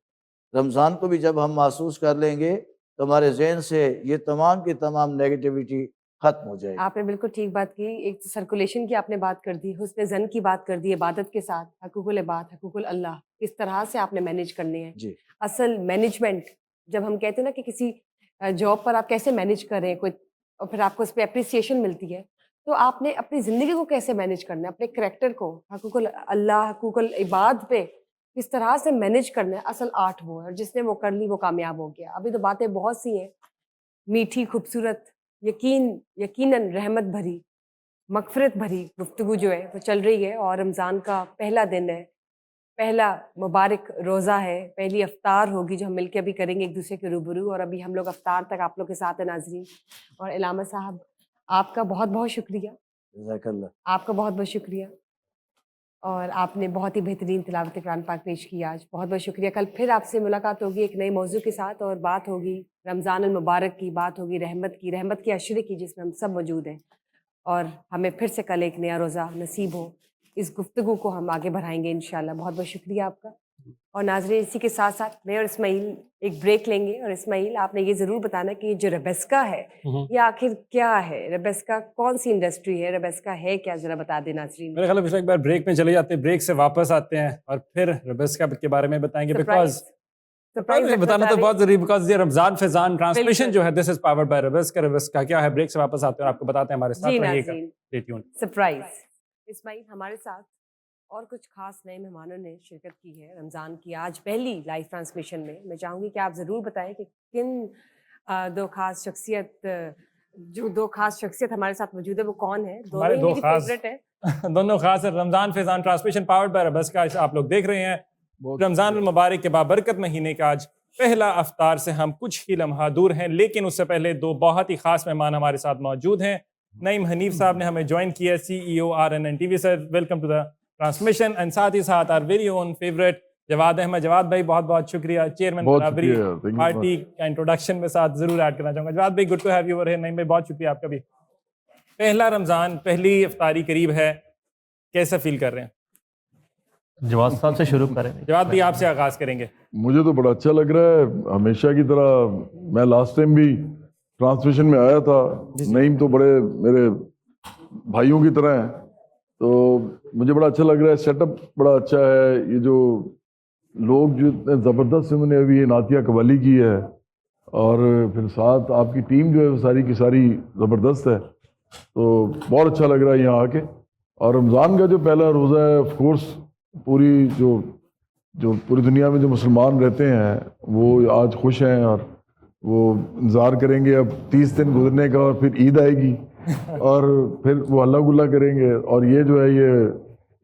رمضان کو بھی جب ہم محسوس کر لیں گے تو ہمارے ذہن سے یہ تمام کی تمام نیگیٹیوٹی ختم ہو جائے گی۔ آپ نے بالکل ٹھیک بات کی، ایک سرکولیشن کی آپ نے بات کر دی، حسن ظن کی بات کر دی، عبادت کے ساتھ حقوق العباد، حقوق اللہ کس طرح سے آپ نے مینیج کرنے ہیں۔ جی اصل مینجمنٹ، جب ہم کہتے ہیں نا کہ کسی جاب پر آپ کیسے مینیج کر رہے ہیں کوئی، اور پھر آپ کو اس پہ اپریسیشن ملتی ہے، تو آپ نے اپنی زندگی کو کیسے مینیج کرنا ہے، اپنے کریکٹر کو، حقوق اللہ، حقوق العباد پہ کس طرح سے مینیج کرنا ہے، اصل آرٹ وہ ہے، اور جس نے وہ کر لی وہ کامیاب ہو گیا۔ ابھی تو باتیں بہت سی ہیں، میٹھی، خوبصورت، یقیناً رحمت بھری، مغفرت بھری گفتگو جو ہے وہ چل رہی ہے، اور رمضان کا پہلا دن ہے، پہلا مبارک روزہ ہے، پہلی افطار ہوگی جو ہم مل کے ابھی کریں گے ایک دوسرے کے روبرو، اور ابھی ہم لوگ افطار تک آپ لوگ کے ساتھ ہیں ناظرین۔ اور علامہ صاحب آپ کا بہت بہت شکریہ، جزاک اللہ۔ آپ کا بہت بہت شکریہ، اور آپ نے بہت ہی بہترین تلاوت قرآن پاک پیش کی آج، بہت بہت شکریہ۔ کل پھر آپ سے ملاقات ہوگی ایک نئے موضوع کے ساتھ، اور بات ہوگی رمضان المبارک کی، بات ہوگی رحمت کے عشرے کی جس میں ہم سب موجود ہیں، اور ہمیں پھر سے کل ایک نیا روزہ نصیب ہو۔ اس گفتگو کو ہم آگے بڑھائیں گے انشاءاللہ۔ بہت بہت شکریہ آپ کا۔ اور ناظرین، اسی کے ساتھ ساتھ میں اور اسماعیل ایک بریک لیں گے، اور اسماعیل آپ نے یہ ضرور بتانا کہ یہ جو ربیسکا ہے یہ آخر کیا ہے، ربیسکا کون سی انڈسٹری ہے، ربیسکا ہے کیا، ذرا بتا دیں ناظرین۔ میرے خیال میں پچھلے ایک بار بریک میں چلے جاتے ہیں، بریک سے واپس آتے ہیں اور پھر ربیسکا کے بارے میں بتائیں گے، بیکاز بتانا تو بہت ضروری، بیکاز یہ رمضان فیضان ٹرانسمیشن جو ہے دس از پاورڈ بائی ربیسکا۔ ربیسکا کیا ہے، بریک سے واپس آتے ہیں اور آپ کو بتاتے ہیں، ہمارے ساتھ رہیے گا۔ Stay tune. سرپرائز اسماعیل، ہمارے ساتھ اور کچھ خاص نئے مہمانوں نے شرکت کی ہے رمضان کی آج پہلی لائیو ٹرانسمیشن میں۔ میں چاہوں گی کہ آپ ضرور بتائیں کہ کن دو خاص شخصیت ہمارے ساتھ موجود ہے، وہ کون ہے؟ ہمارے دو خاص فیوریٹ ہے، دونوں خاص رمضان فیضان ٹرانسمیشن پاورڈ بائی ربیسکا آپ لوگ دیکھ رہے ہیں۔ رمضان المبارک کے بابرکت مہینے کا آج پہلا افطار سے ہم کچھ ہی لمحہ دور ہیں، لیکن اس سے پہلے دو بہت ہی خاص مہمان ہمارے ساتھ موجود ہیں۔ نعیم حنیف صاحب نے ہمیں جوائن کیا، CEO RNN TV sir, welcome to the transmission, and ساتھ ہی ساتھ are very own favourite Jawad Ahmed. Jawad بھائی بہت بہت شکریہ، چیئرمین برابری پارٹی کا انٹروڈکشن میں ساتھ ضرور ایڈ کرنا چاہوں گا۔ جواد بھائی good to have you over here. Naeem بھائی بہت شکریہ آپ کا بھی۔ پہلا رمضان، پہلی افطاری قریب ہے، کیسا فیل کر رہے ہیں؟ جواد صاحب سے شروع کریں۔ جواد بھائی آپ سے آغاز کریں گے۔ مجھے تو بڑا اچھا لگ رہا ہے، ہمیشہ کی طرح میں لاسٹ ٹائم بھی ٹرانسمیشن میں آیا تھا، نعیم تو بڑے میرے بھائیوں کی طرح ہیں، تو مجھے بڑا اچھا لگ رہا ہے، سیٹ اپ بڑا اچھا ہے، یہ جو لوگ جو اتنے زبردست انہوں نے ابھی یہ نعتیہ قوالی کی ہے، اور پھر ساتھ آپ کی ٹیم جو ہے وہ ساری کی ساری زبردست ہے، تو بہت اچھا لگ رہا ہے یہاں آ کے۔ اور رمضان کا جو پہلا روزہ ہے، آف کورس پوری جو پوری دنیا میں جو مسلمان رہتے ہیں وہ آج خوش ہیں، اور وہ انتظار کریں گے اب 30 دن گزرنے کا، اور پھر عید آئے گی اور پھر وہ اللہ گلہ کریں گے، اور یہ جو ہے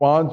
5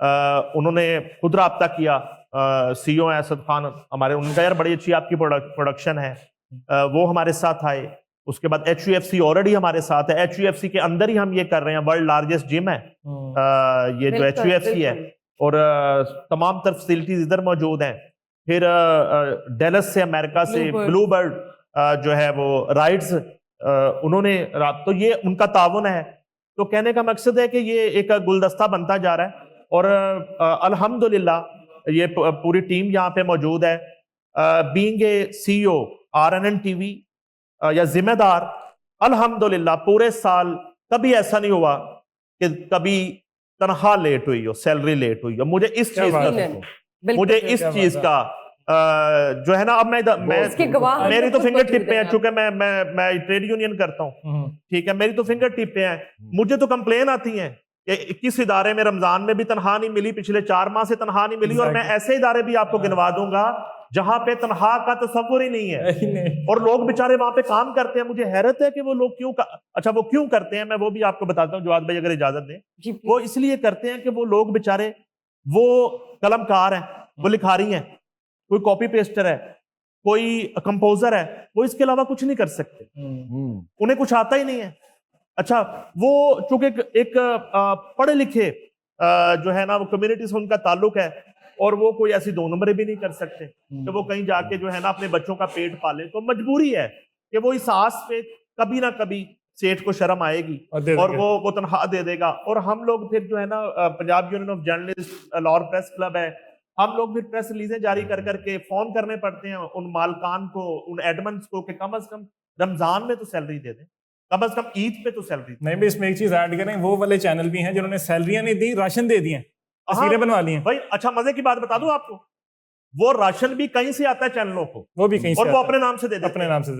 انہوں نے خود رابطہ کیا سی او اسد خان ہمارے, ان کا یار بڑی اچھی آپ کی پروڈکشن ہے, وہ ہمارے ساتھ آئے. اس کے بعد H U F C already ہمارے ساتھ ہے, ایچ یو ایف سی کے اندر ہی ہم یہ کر رہے ہیں, ورلڈ لارجسٹ جم ہے یہ جو ایچ یو ایف سی ہے, اور تمام تر فیسلٹیز ادھر موجود ہیں. پھر ڈیلس سے امریکہ سے بلو برڈ جو ہے وہ رائڈز انہوں نے تو یہ ان کا تعاون ہے. تو کہنے کا مقصد ہے کہ یہ ایک گلدستہ بنتا جا رہا ہے, اور الحمدللہ یہ پوری ٹیم یہاں پہ موجود ہے. Being a C O RNN TV یا ذمہ دار, الحمدللہ پورے سال کبھی ایسا نہیں ہوا کہ کبھی تنخواہ لیٹ ہوئی ہو, سیلری لیٹ ہوئی ہو. مجھے اس چیز کا مجھے اس چیز کا جو ہے نا, اب میں میری تو فنگر ٹپ پہ ہے, چونکہ میں ٹریڈ یونین کرتا ہوں, ٹھیک ہے, میری تو فنگر ٹپ پہ ہیں. مجھے تو کمپلین آتی ہیں کہ 21 ادارے میں رمضان میں بھی تنخواہ نہیں ملی, پچھلے 4 ماہ سے تنخواہ نہیں ملی, اور میں ایسے ادارے بھی آپ کو گنوا دوں گا جہاں پہ تنخواہ کا تصور ہی نہیں ہے, اور لوگ بےچارے وہاں پہ کام کرتے ہیں. مجھے حیرت ہے کہ وہ لوگ وہ کیوں کرتے ہیں, میں وہ بھی آپ کو بتاتا ہوں جواد بھائی اگر اجازت دیں. وہ اس لیے کرتے ہیں کہ وہ لوگ بےچارے وہ قلم کار ہیں, وہ لکھاری ہیں, کوئی کاپی پیسٹر ہے, کوئی کمپوزر ہے, وہ اس کے علاوہ کچھ نہیں کر سکتے, انہیں کچھ آتا ہی نہیں ہے. اچھا, وہ چونکہ ایک پڑھے لکھے جو ہے نا وہ کمیونٹی سے ان کا تعلق ہے, اور وہ کوئی ایسی 2 نمبریں بھی نہیں کر سکتے کہ وہ کہیں جا کے جو ہے نا اپنے بچوں کا پیٹ پالے. تو مجبوری ہے کہ وہ اس آس پہ کبھی نہ کبھی سیٹھ کو شرم آئے گی اور وہ تنخواہ دے دے گا. اور ہم لوگ پھر جو ہے نا Punjab union of journalist Lahore press club ہے, ہم لوگ پھر پریس ریلیزیں جاری کر کے فون کرنے پڑتے ہیں ان مالکان کو, ان ایڈمنز کو, کہ کم از کم رمضان میں تو سیلری دے دیں, کم از کم عید پہ تو سیلری دیں. نہیں بھی اس میں ایک چیز ایڈ کریں, وہ والے چینل بھی ہیں جنہوں نے سیلریاں نہیں دی, راشن دے دیے, تصویریں بنوا لی ہیں بھائی. اچھا مزے کی بات بتا دوں آپ کو, وہ راشن بھی کہیں سے آتا ہے چینلوں کو, وہ بھی کہیں سے, اور وہ اپنے نام سے دے دیتے اپنے نام سے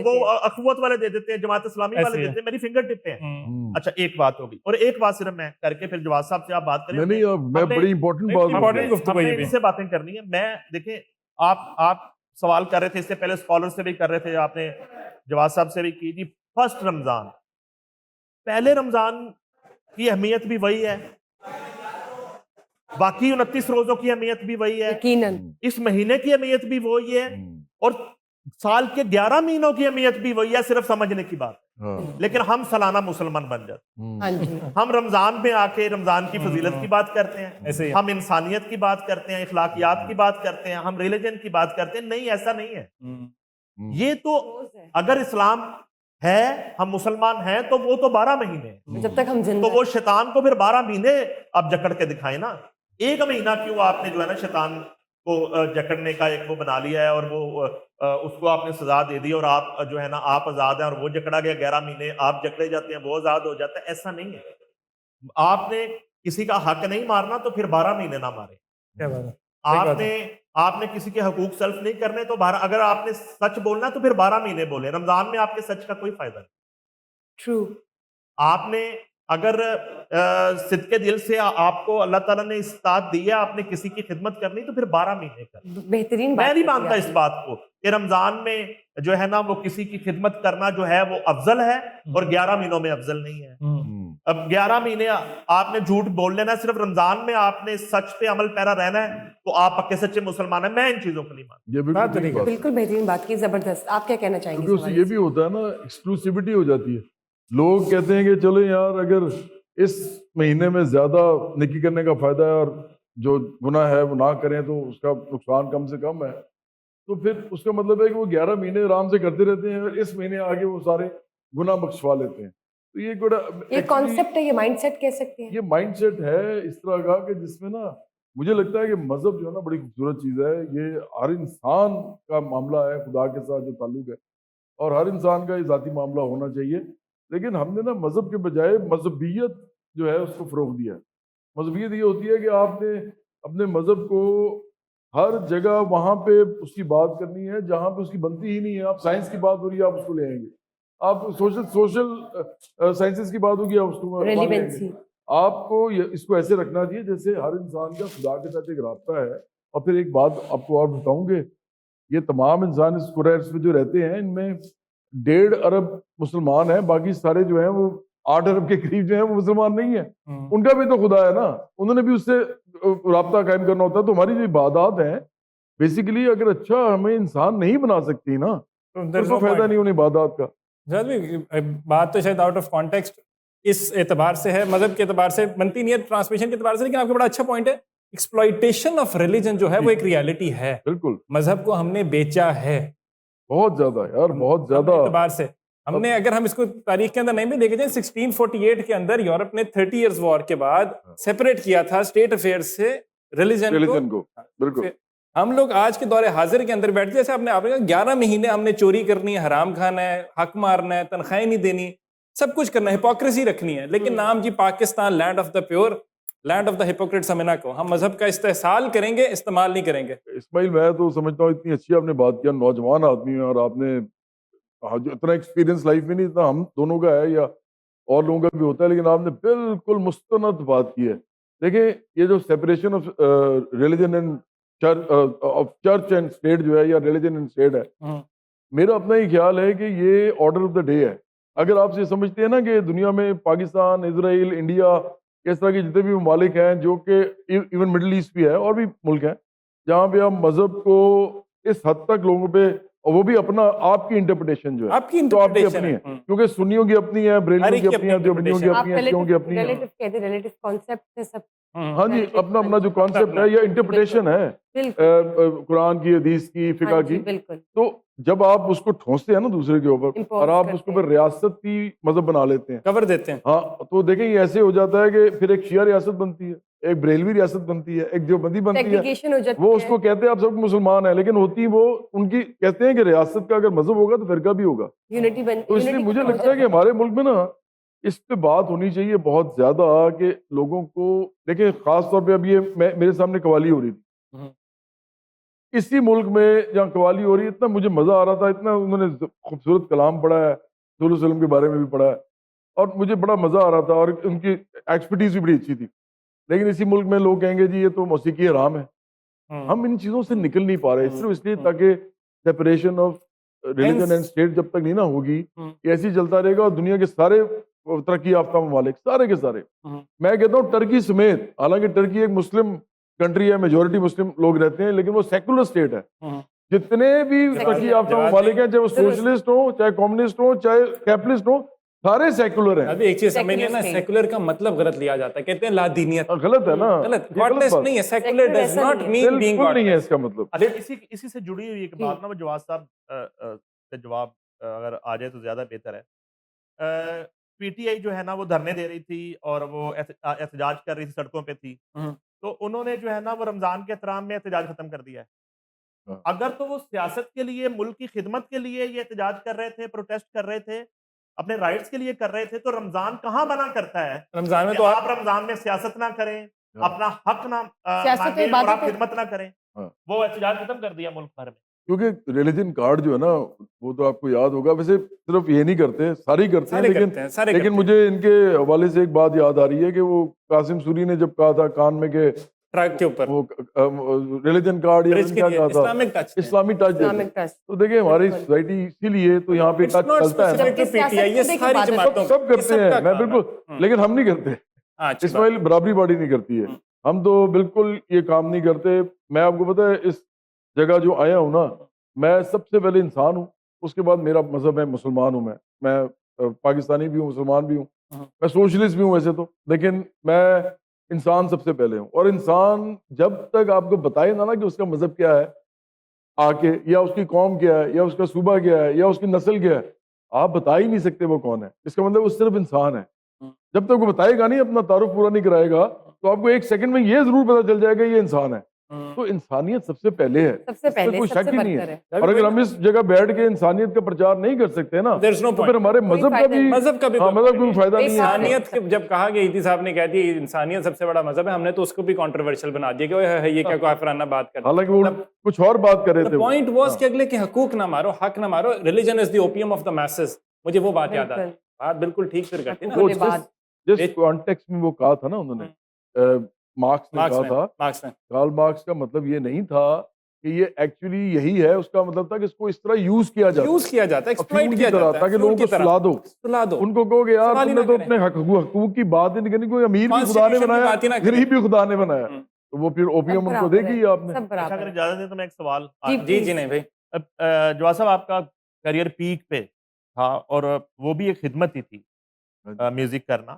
وہ اخوت والے دے دیتے ہیں, جماعت اسلامی والے دیتے ہیں, میری فنگر ٹپ پہ ہیں. اچھا ایک بات ہوگی, اور ایک بات صرف میں کر کے پھر جواد صاحب سے آپ بات کریں. میں بڑی امپورٹنٹ گفتگو ان سے باتیں کرنی ہے. میں دیکھیں آپ سوال کر رہے تھے, اس سے پہلے اسکالر سے بھی کر رہے تھے, آپ نے جواد صاحب سے بھی کی جی. فرسٹ رمضان, پہلے رمضان کی اہمیت بھی وہی ہے, باقی 29 روزوں کی اہمیت بھی وہی ہے, اس مہینے کی اہمیت بھی وہی ہے, اور سال کے 11 مہینوں کی اہمیت بھی وہی ہے, صرف سمجھنے کی بات. لیکن ہم سالانہ مسلمان بن جاتے, ہم رمضان میں آ کے رمضان کی فضیلت کی بات کرتے ہیں, ہم انسانیت کی بات کرتے ہیں, اخلاقیات کی بات کرتے ہیں, ہم ریلیجن کی بات کرتے ہیں. نہیں, ایسا نہیں ہے. یہ تو اگر اسلام ہے, ہم مسلمان ہیں, تو وہ تو 12 مہینے ہیں جب تک ہم زندہ, تو وہ شیطان کو پھر 12 مہینے آپ جکڑ کے دکھائیں نا. 1 مہینہ کیوں آپ نے جو ہے نا شیطان کو جکڑنے کا ایک وہ بنا لیا ہے, اور وہ اس کو آپ نے سزا دے دی, اور آپ جو ہے نا آپ آزاد ہیں, اور وہ جکڑا گیا 11 مہینے, آپ جکڑے جاتے ہیں, وہ آزاد ہو جاتا ہے. ایسا نہیں ہے. آپ نے کسی کا حق نہیں مارنا تو پھر 12 مہینے نہ مارے. آپ نے کسی کے حقوق سلف نہیں کرنے تو اگر آپ نے سچ بولنا تو پھر 12 مہینے بولے. رمضان میں آپ کے سچ کا کوئی فائدہ نہیں. ٹرو. آپ نے اگر صدقے دل سے آپ کو اللہ تعالیٰ نے استطاعت دی ہے, آپ نے کسی کی خدمت کرنی تو پھر 12 مہینے کر. بہترین میں نہیں مانتا اس بات کو کہ رمضان میں جو ہے نا وہ کسی کی خدمت کرنا جو ہے وہ افضل ہے, اور 11 مہینوں میں افضل نہیں ہے. اب 11 مہینے آپ نے جھوٹ بول لینا, صرف رمضان میں آپ نے سچ پہ عمل پیرا رہنا ہے, تو آپ پکے سچے مسلمان ہیں. میں ان چیزوں کو نہیں مانتا. بالکل بہترین بات کی, زبردست. آپ کیا کہنا چاہیں گے؟ یہ بھی ہوتا ہے نا, ایکسکلوسیوٹی ہو جاتی ہے. لوگ کہتے ہیں کہ چلو یار اگر اس مہینے میں زیادہ نیکی کرنے کا فائدہ ہے, اور جو گناہ ہے وہ نہ کریں تو اس کا نقصان کم سے کم ہے, تو پھر اس کا مطلب ہے کہ وہ 11 مہینے آرام سے کرتے رہتے ہیں, اور اس مہینے آگے وہ سارے گناہ بخشوا لیتے ہیں. تو یہ کانسیپٹ ہے, یہ مائنڈ سیٹ کہہ سکتے ہیں. یہ مائنڈ سیٹ ہے اس طرح کا کہ جس میں نا مجھے لگتا ہے کہ مذہب جو ہے نا بڑی خوبصورت چیز ہے. یہ ہر انسان کا معاملہ ہے, خدا کے ساتھ جو تعلق ہے, اور ہر انسان کا یہ ذاتی معاملہ ہونا چاہیے. لیکن ہم نے نا مذہب کے بجائے مذہبیت جو ہے اس کو فروغ دیا ہے. مذہبیت یہ ہوتی ہے کہ آپ نے اپنے مذہب کو ہر جگہ وہاں پہ اس کی بات کرنی ہے جہاں پہ اس کی بنتی ہی نہیں ہے. آپ سائنس کی بات ہو رہی ہے, آپ اس کو لے آئیں گے. آپ سوشل سائنسز کی بات ہوگی, آپ اس کو ریلیونسی. آپ کو اس کو ایسے رکھنا چاہیے جیسے ہر انسان کا خدا کے ساتھ ایک رابطہ ہے. اور پھر ایک بات آپ کو اور بتاؤں گے, یہ تمام انسان اس قریش میں جو رہتے ہیں, ان میں 1.5 ارب مسلمان ہیں, باقی سارے جو ہیں وہ 8 ارب کے قریب جو ہیں وہ مسلمان نہیں ہیں, ان کا بھی تو خدا ہے نا, انہوں نے بھی اس سے رابطہ قائم کرنا ہوتا ہے. تو ہماری جو عبادات ہیں بیسیکلی اگر اچھا ہمیں انسان نہیں بنا سکتی نا, پھر تو فائدہ نہیں ان عبادات کا. بات تو شاید آؤٹ آف کانٹیکسٹ اس اعتبار سے ہے, مذہب کے اعتبار سے بنتی نہیں ہے, ٹرانسمیشن کے اعتبار سے, لیکن آپ کا بڑا اچھا پوائنٹ ہے. ایکسپلائٹیشن آف ریلیجن جو ہے وہ ایک ریالٹی ہے, بالکل مذہب کو ہم نے بیچا ہے بہت زیادہ یار, بہت زیادہ. اعتبار سے ہم نے, اگر ہم اس کو تاریخ کے اندر نہیں بھی دیکھے جائیں, 1648 کے اندر یورپ نے 30 ایئرز وار کے بعد سیپریٹ کیا تھا اسٹیٹ افیئرز سے ریلیجن کو. بالکل ہم لوگ آج کے دور حاضر کے اندر بیٹھتے, جیسے آپ نے 11 مہینے ہم نے چوری کرنی ہے, حرام کھانا ہے, حق مارنا ہے, تنخواہیں نہیں دینی, سب کچھ کرنا ہے, ہپوکریسی رکھنی ہے, لیکن نام جی Pakistan land of the pure, land of the hypocrites ہمیں نہ کہو. ہم مذہب کا استحصال کریں گے, استعمال نہیں کریں گے. اسماعیل میں تو سمجھتا ہوں اتنی اچھی آپ نے بات کیا, نوجوان آدمی ہیں اور آپ نے جو اتنا ایکسپیرینس لائف میں نہیں, اتنا ہم دونوں کا ہے یا اور لوگوں کا بھی ہوتا ہے, لیکن آپ نے بالکل مستند بات کی ہے. دیکھیں یہ جو separation of religion and church and state جو ہے, یا ریلیجن اینڈ اسٹیٹ ہے, میرا اپنا ہی خیال ہے کہ یہ آرڈر آف دا ڈے ہے. اگر آپ سے سمجھتے ہیں نا کہ دنیا میں پاکستان, اسرائیل, انڈیا, اس طرح کے جتنے بھی ممالک ہیں جو کہ ایون مڈل ایسٹ بھی ہے اور بھی ملک ہیں جہاں پہ ہم مذہب کو اس حد تک لوگوں پہ, اور وہ بھی اپنا آپ کی انٹرپریٹیشن جو ہے, آپ کی تو آپ کی اپنی ہے, کیونکہ سنیوں کی اپنی ہے, بریلویوں کی اپنی ہے, دیوبندیوں کی اپنی ہے, شیعوں کی اپنی ہے. ریلیٹو کہتے ہیں, ریلیٹو کانسیپٹ ہے سب. ہاں جی, اپنا اپنا جو کانسیپٹ ہے یا انٹرپریٹیشن ہے قرآن کی, حدیث کی, فقہ کی. بالکل. تو جب آپ اس کو ٹھونستے ہیں نا دوسرے کے اوپر, اور آپ اس کو پھر ریاست کی مذہب بنا لیتے ہیں, کور دیتے ہیں, ہاں, تو دیکھیں یہ ایسے ہو جاتا ہے کہ پھر ایک شیعہ ریاست بنتی ہے, ایک بریلوی ریاست بنتی ہے, ایک دیوبندی بنتی ہے. سیگریگیشن ہو جاتی ہے. وہ اس کو کہتے ہیں آپ سب مسلمان ہیں, لیکن ہوتی وہ ان کی کہتے ہیں کہ ریاست کا اگر مذہب ہوگا تو فرقہ بھی ہوگا. یونٹی بن, تو اس لیے مجھے لگتا ہے کہ ہمارے ملک میں نا اس پہ بات ہونی چاہیے بہت زیادہ, کہ لوگوں کو دیکھیں, خاص طور پہ اب یہ میرے سامنے قوالی ہو رہی تھی اسی ملک میں جہاں قوالی ہو رہی ہے, اتنا مجھے مزہ آ رہا تھا, اتنا انہوں نے خوبصورت کلام پڑھا ہے, رسول اللہ علیہ وسلم کے بارے میں بھی پڑھا ہے, اور مجھے بڑا مزہ آ رہا تھا, اور ان کی ایکسپرٹیز بھی بڑی اچھی تھی. لیکن اسی ملک میں لوگ کہیں گے جی یہ تو موسیقی حرام ہے. ہم ان چیزوں سے نکل نہیں پا رہے, صرف اس لیے تاکہ separation of religion and state جب تک نہیں نہ ہوگی, ایسے ہی چلتا رہے گا. اور دنیا کے سارے ترقی یافتہ ممالک سارے کے سارے, میں کہتا ہوں ٹرکی سمیت, حالانکہ ٹرکی ایک مسلم کنٹری ہے, میجورٹی مسلم لوگ رہتے ہیں, لیکن وہ سیکولر اسٹیٹ ہے. جتنے بھی ترقی یافتہ ممالک ہیں, چاہے وہ سوشلسٹ ہوں, چاہے کمیونسٹ ہوں, چاہے کیپٹلسٹ ہوں, سارے سیکولر ہیں. ابھی ایک چیز سمجھیے نا, سیکولر کا مطلب غلط لیا جاتا ہے, کہتے ہیں لا دینیت. غلط ہے نا, غلط, گاڈلیس نہیں ہے, secular does not mean being بالکل نہیں ہے گاڈلیس. اس کا مطلب. اسی سے جڑی ہوئی ایک بات نا, وہ جواز صاحب سے جواب اگر آ جائے تو زیادہ بہتر ہے. پی ٹی آئی جو ہے نا وہ دھرنے دے رہی تھی اور وہ احتجاج کر رہی تھی, سڑکوں پہ تھی, تو انہوں نے جو ہے نا وہ رمضان کے احترام میں احتجاج ختم کر دیا ہے. اگر تو وہ سیاست کے لیے, ملک کی خدمت کے لیے یہ احتجاج کر رہے تھے, پروٹیسٹ کر رہے تھے, اپنے رائٹس کے لیے کر رہے تھے, تو رمضان کہاں منع کرتا ہے رمضان میں کہ تو آپ رمضان میں سیاست نہ کریں, اپنا حق نہ مانگیں اور آپ خدمت نہ کریں. وہ احتجاج ختم کر دیا ملک بھر میں. کیونکہ ریلیجن کارڈ جو ہے نا وہ تو آپ کو یاد ہوگا, ویسے صرف یہ نہیں کرتے, سارے ہی کرتے ہیں, لیکن مجھے ان کے حوالے سے ایک بات یاد آ رہی ہے کہ وہ قاسم سوری نے جب کہا تھا کان میں کہ ٹرک کے اوپر وہ ریلیجن کارڈ یا کیا کہا تھا, اسلامی ٹچ. تو دیکھیں ہماری سوسائٹی اسی لیے تو یہاں پہ ٹچ چلتا ہے نا, سب کرتے ہیں, میں بالکل, لیکن ہم نہیں کرتے. اسماعیل برابری باڑی نہیں کرتی ہے, ہم تو بالکل یہ کام نہیں کرتے. میں آپ کو پتا ہے اس جگہ جو آیا ہوں نا, میں سب سے پہلے انسان ہوں, اس کے بعد میرا مذہب ہے, مسلمان ہوں. میں پاکستانی بھی ہوں, مسلمان بھی ہوں, میں سوشلسٹ بھی ہوں ویسے تو, لیکن میں انسان سب سے پہلے ہوں. اور انسان جب تک آپ کو بتائے نا کہ اس کا مذہب کیا ہے آ کے, یا اس کی قوم کیا ہے, یا اس کا صوبہ کیا ہے, یا اس کی نسل کیا ہے, آپ بتا ہی نہیں سکتے وہ کون ہے. اس کا مطلب وہ صرف انسان ہے. جب تک وہ بتائے گا نہیں, اپنا تعارف پورا نہیں کرائے گا, تو آپ کو ایک سیکنڈ میں یہ ضرور پتا چل جائے گا یہ انسان ہے. تو انسانیت سب سے پہلے ہے, سب سے پہلے, کوئی شک ہی نہیں ہے. اور اگر ہم اس جگہ بیٹھ کے انسانیت کا پرچار نہیں کر سکتے نا, تو پھر ہمارے مذہب کا بھی کوئی فائدہ نہیں ہے. انسانیت جب کہا گیا, ایدی صاحب نے کہہ دیا انسانیت سب سے بڑا مذہب ہے, ہم نے تو اس کو بھی کنٹروورشل بنا دیا کہ یہ کیا کافرانہ بات کرتے ہیں. حالانکہ وہ کچھ اور بات کر رہے تھے. پوائنٹ واز کہ اگلے کے حقوق نہ مارو, حق نہ مارو. Religion is the opium of the masses. مجھے وہ بات یاد آتی, بات بالکل ٹھیک پھر کرتے ہیں. جس کانٹیکسٹ میں وہ کہا تھا نا انہوں نے, مارکس نے کہا تھا, کارل مارکس کا مطلب یہ نہیں تھا کہ یہ ایکچولی یہی ہے، اس کا مطلب تھا کہ اس کو اس طرح یوز کیا جاتا یوز کیا جاتا ہے، ایکسپلائٹ افیون کیا کی طرح، جاتا ہے، تاکہ افیون لوگوں کی کو طرح سلا دو، سلا دو، ان کو کہو کہ یار سوال ہی تم نے نہ تو کریں۔ اپنے حقوق کی بات ہی نہیں کرنی، کوئی امیر بھی خدا نے Constitution کی بنایا، بات ہی نہ کریں۔ غریب بھی خدا نے بنایا، ہوں۔ تو وہ پھر سب اوپیوم ان کو برابر دے گی ہے، آپ نے۔ سب اچھا برابر اگر ہے۔ اجازت دیں تو میں ایک سوال جی جی جی نہیں بھائی، جواد صاحب آپ کا کریئر پیک پہ تھا اور وہ بھی ایک خدمت ہی تھی میوزک کرنا،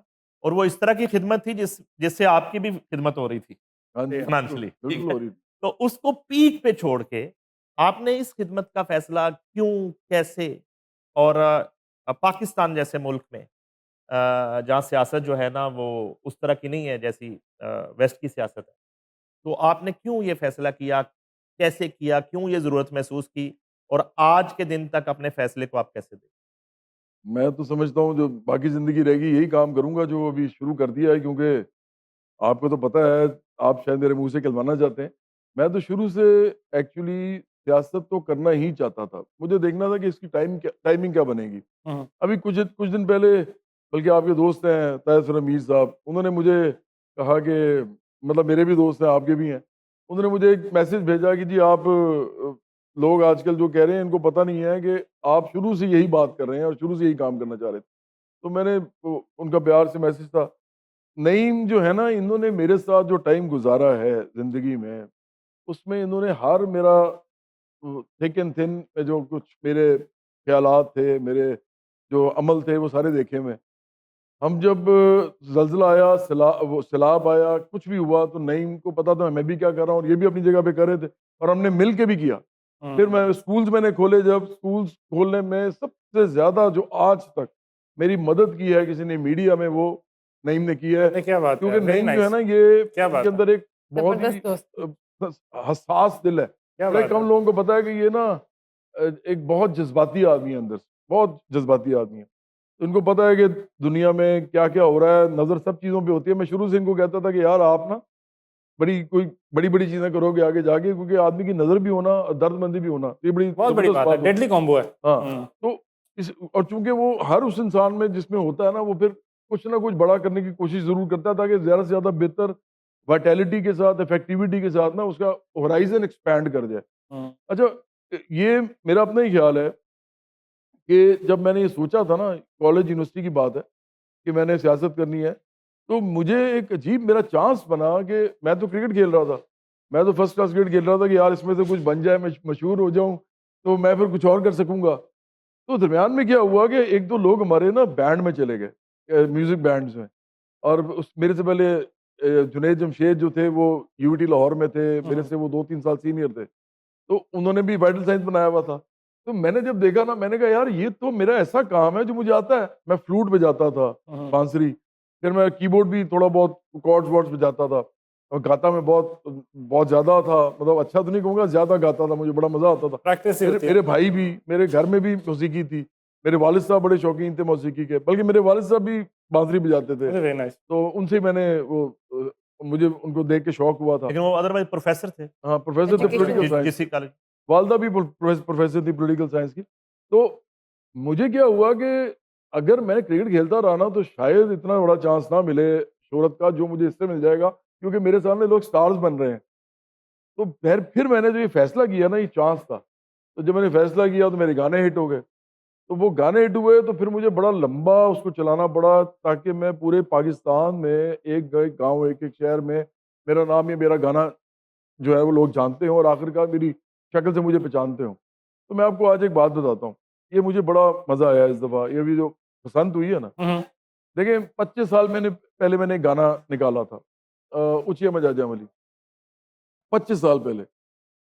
اور وہ اس طرح کی خدمت تھی جس سے آپ کی بھی خدمت ہو رہی تھی ہاں جی فائنانشلی، بالکل ہو رہی تھی۔ تو اس کو پیک پہ چھوڑ کے آپ نے اس خدمت کا فیصلہ کیوں، کیسے، اور پاکستان جیسے ملک میں جہاں سیاست جو ہے نا وہ اس طرح کی نہیں ہے جیسی ویسٹ کی سیاست ہے، تو آپ نے کیوں یہ فیصلہ کیا، کیسے کیا، کیوں یہ ضرورت محسوس کی، اور آج کے دن تک اپنے فیصلے کو آپ کیسے دیں؟ میں تو سمجھتا ہوں جو باقی زندگی رہے گی یہی کام کروں گا جو ابھی شروع کر دیا ہے، کیونکہ آپ کو تو پتہ ہے، آپ شاید میرے منہ سے کہلوانا چاہتے ہیں، میں تو شروع سے ایکچولی سیاست تو کرنا ہی چاہتا تھا، مجھے دیکھنا تھا کہ اس کی ٹائمنگ کیا بنے گی۔ ہوں۔ ابھی کچھ دن پہلے بلکہ آپ کے دوست ہیں طاہر امیر صاحب، انہوں نے مجھے کہا کہ مطلب میرے بھی دوست ہیں، آپ کے بھی ہیں، انہوں نے مجھے ایک میسج بھیجا کہ جی آپ لوگ آج کل جو کہہ رہے ہیں ان کو پتہ نہیں ہے کہ آپ شروع سے یہی بات کر رہے ہیں اور شروع سے یہی کام کرنا چاہ رہے تھے۔ تو میں نے ان کا پیار سے میسج تھا، نعیم جو ہے نا، انہوں نے میرے ساتھ جو ٹائم گزارا ہے زندگی میں، اس میں انہوں نے ہر میرا تھک اینڈ تھن میں جو کچھ میرے خیالات تھے، میرے جو عمل تھے، وہ سارے دیکھے میں۔ ہم جب زلزلہ آیا، سیلاب آیا، کچھ بھی ہوا، تو نعیم کو پتا تھا میں بھی کیا کر رہا ہوں اور یہ بھی اپنی جگہ پہ کر رہے تھے، اور ہم نے مل کے بھی کیا۔ پھر میں نے کھولے، جب اسکولز کھولنے میں سب سے زیادہ جو آج تک میری مدد کی ہے کسی نے میڈیا میں، وہ نعیم نے کی ہے، کیا بات ہے، کیونکہ ویری نعیم جو ہے نائس، نا، یہ کیا اس بات کے ہے، اندر ایک بہت ہی زبردست دوستی۔ حساس دل ہے۔ کیا بڑے بات کم ہے۔ لوگوں کو پتا ہے کہ یہ نا ایک بہت جذباتی آدمی ہے، اندر سے بہت جذباتی آدمی ہے۔ ان کو پتا ہے کہ دنیا میں کیا کیا ہو رہا ہے، نظر سب چیزوں پہ ہوتی ہے۔ میں شروع سے ان کو کہتا تھا کہ یار آپ نا بڑی چیزیں کرو گے آگے جا کے، کیونکہ آدمی کی نظر بھی ہونا اور درد مندی بھی ہونا، یہ بڑی بہت بڑی زبردست بات ہے، بات ہوتی ڈیڈلی کامبو ہے۔ ہے۔ ہاں، تو اور چونکہ وہ ہر اس انسان میں جس میں ہوتا ہے نا، وہ پھر کچھ نہ کچھ بڑا کرنے کی کوشش ضرور کرتا ہے، تاکہ زیادہ سے زیادہ بہتر وائٹیلٹی کے ساتھ، افیکٹیوٹی کے ساتھ نا اس کا ہورائزن ایکسپینڈ کر جائے۔ اچھا، یہ میرا اپنا ہی خیال ہے کہ جب میں نے یہ سوچا تھا نا، کالج یونیورسٹی کی بات ہے کہ میں نے سیاست کرنی ہے، تو مجھے ایک عجیب میرا چانس بنا کہ میں تو کرکٹ کھیل رہا تھا، میں تو فرسٹ کلاس کرکٹ کھیل رہا تھا کہ یار اس میں سے کچھ بن جائے، میں مشہور ہو جاؤں تو میں پھر کچھ اور کر سکوں گا۔ تو درمیان میں کیا ہوا کہ ایک دو لوگ ہمارے نا بینڈ میں چلے گئے، میوزک بینڈز میں، اور میرے سے پہلے جنید جمشید جو تھے وہ یو ٹی لاہور میں تھے، میرے سے وہ 2-3 سال سینئر تھے، تو انہوں نے بھی وائٹل سائنس بنایا ہوا تھا۔ تو میں نے جب دیکھا نا، میں نے کہا یار یہ تو میرا ایسا کام ہے جو مجھے آتا ہے۔ میں فلوٹ بجاتا تھا، بانسری، پھر میں کی بورڈ بھی تھوڑا بہت کارڈز وارڈز بجاتا تھا، اور گاتا میں بہت زیادہ تھا، مطلب اچھا تو نہیں کہوں گا، زیادہ گاتا تھا، مجھے بڑا مزہ آتا تھا۔ پریکٹس ہی ہوتی ہے۔ میرے بھائی بھی، میرے گھر میں بھی موسیقی تھی، میرے والد صاحب بڑے شوقین تھے موسیقی کے، بلکہ میرے والد صاحب بھی بانسری بجاتے تھے، ویری نائس۔ تو ان سے میں نے مجھے ان کو دیکھ کے شوق ہوا تھا۔ لیکن وہ ادروائز پروفیسر تھے ہاں، پروفیسر تھے Education پولیٹیکل سائنس، کسی کالج۔ والدہ بھی پروفیسر تھی پولیٹیکل سائنس کی۔ تو مجھے کیا ہوا کہ اگر میں کرکٹ کھیلتا رہا نا، تو شاید اتنا بڑا چانس نہ ملے شہرت کا جو مجھے اس سے مل جائے گا، کیونکہ میرے سامنے لوگ سٹارز بن رہے ہیں۔ تو پھر میں نے جو یہ فیصلہ کیا نا، یہ چانس تھا۔ تو جب میں نے فیصلہ کیا تو میرے گانے ہٹ ہو گئے، تو وہ گانے ہٹ ہوئے تو پھر مجھے بڑا لمبا اس کو چلانا پڑا، تاکہ میں پورے پاکستان میں ایک گاؤں ایک شہر میں میرا نام یا میرا گانا جو ہے وہ لوگ جانتے ہوں، اور آخرکار میری شکل سے مجھے پہچانتے ہوں۔ تو میں آپ کو آج ایک بات بتاتا ہوں، یہ مجھے بڑا مزہ آیا اس دفعہ، یہ بھی جو پسند ہوئی ہے نا، دیکھیں 25 سال پہلے میں نے ایک گانا نکالا تھا، اچیا مجاجا ملی، 25 سال پہلے،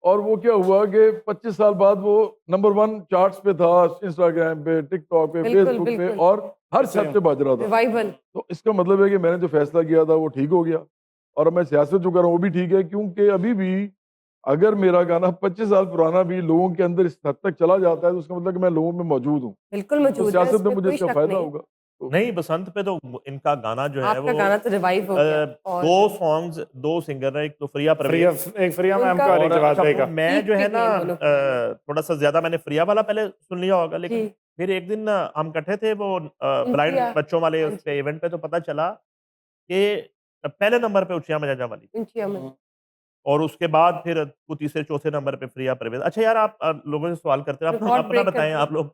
اور وہ کیا ہوا کہ 25 سال بعد وہ نمبر 1 چارٹس پہ تھا، انسٹاگرام پہ، ٹک ٹاک پہ، فیس بالکل بک پہ، بالکل، اور ہر چھت پہ بج رہا تھا۔ ریوائول۔ تو اس کا مطلب ہے کہ میں نے جو فیصلہ کیا تھا وہ ٹھیک ہو گیا، اور میں سیاست جو کر رہا ہوں وہ بھی ٹھیک ہے، کیونکہ ابھی بھی اگر میرا گانا 25 سال پرانا بھی لوگوں کے اندر اس حد تک چلا جاتا ہے، تو اس کا مطلب کہ میں لوگوں میں موجود ہوں، بالکل تو موجود ہے، سیاست اس میں میں مجھے کوئی اس کا شک فائدہ نہیں۔ ہوگا۔ تو نہیں، بسنت پہ تو ان کا گانا جو ہے آپ کا وہ گانا تو ریوائو ہو گیا، اور 2 سانگز 2 سنگر ہیں، ایک تو فریہ پرویز، ایک فریہ ان میم کا- کا اور ایک اور جواد اچھا بھائی کا۔ میں پیک جو پہ ہے گئے نا دونوں۔ تھوڑا سا زیادہ میں نے فریہ والا پہلے سن لیا ہوگا، لیکن جی، پھر ایک دن ہم کٹھے تھے وہ بلائنڈ انچیا، بچوں والے ہاں اس جی، پہ ایونٹ پہ، تو پتہ چلا کہ پہلے نمبر پہ اچیا مجاجا والی، انچیا میں۔ اور اس کے بعد پھر وہ تیسرے چوتھے نمبر پہ فریہ پرویز. اچھا یار آپ لوگوں سے سوال کرتے ہیں, آپ ریکارڈ اپنا بریک بتائیں, کرتے آپ لوگ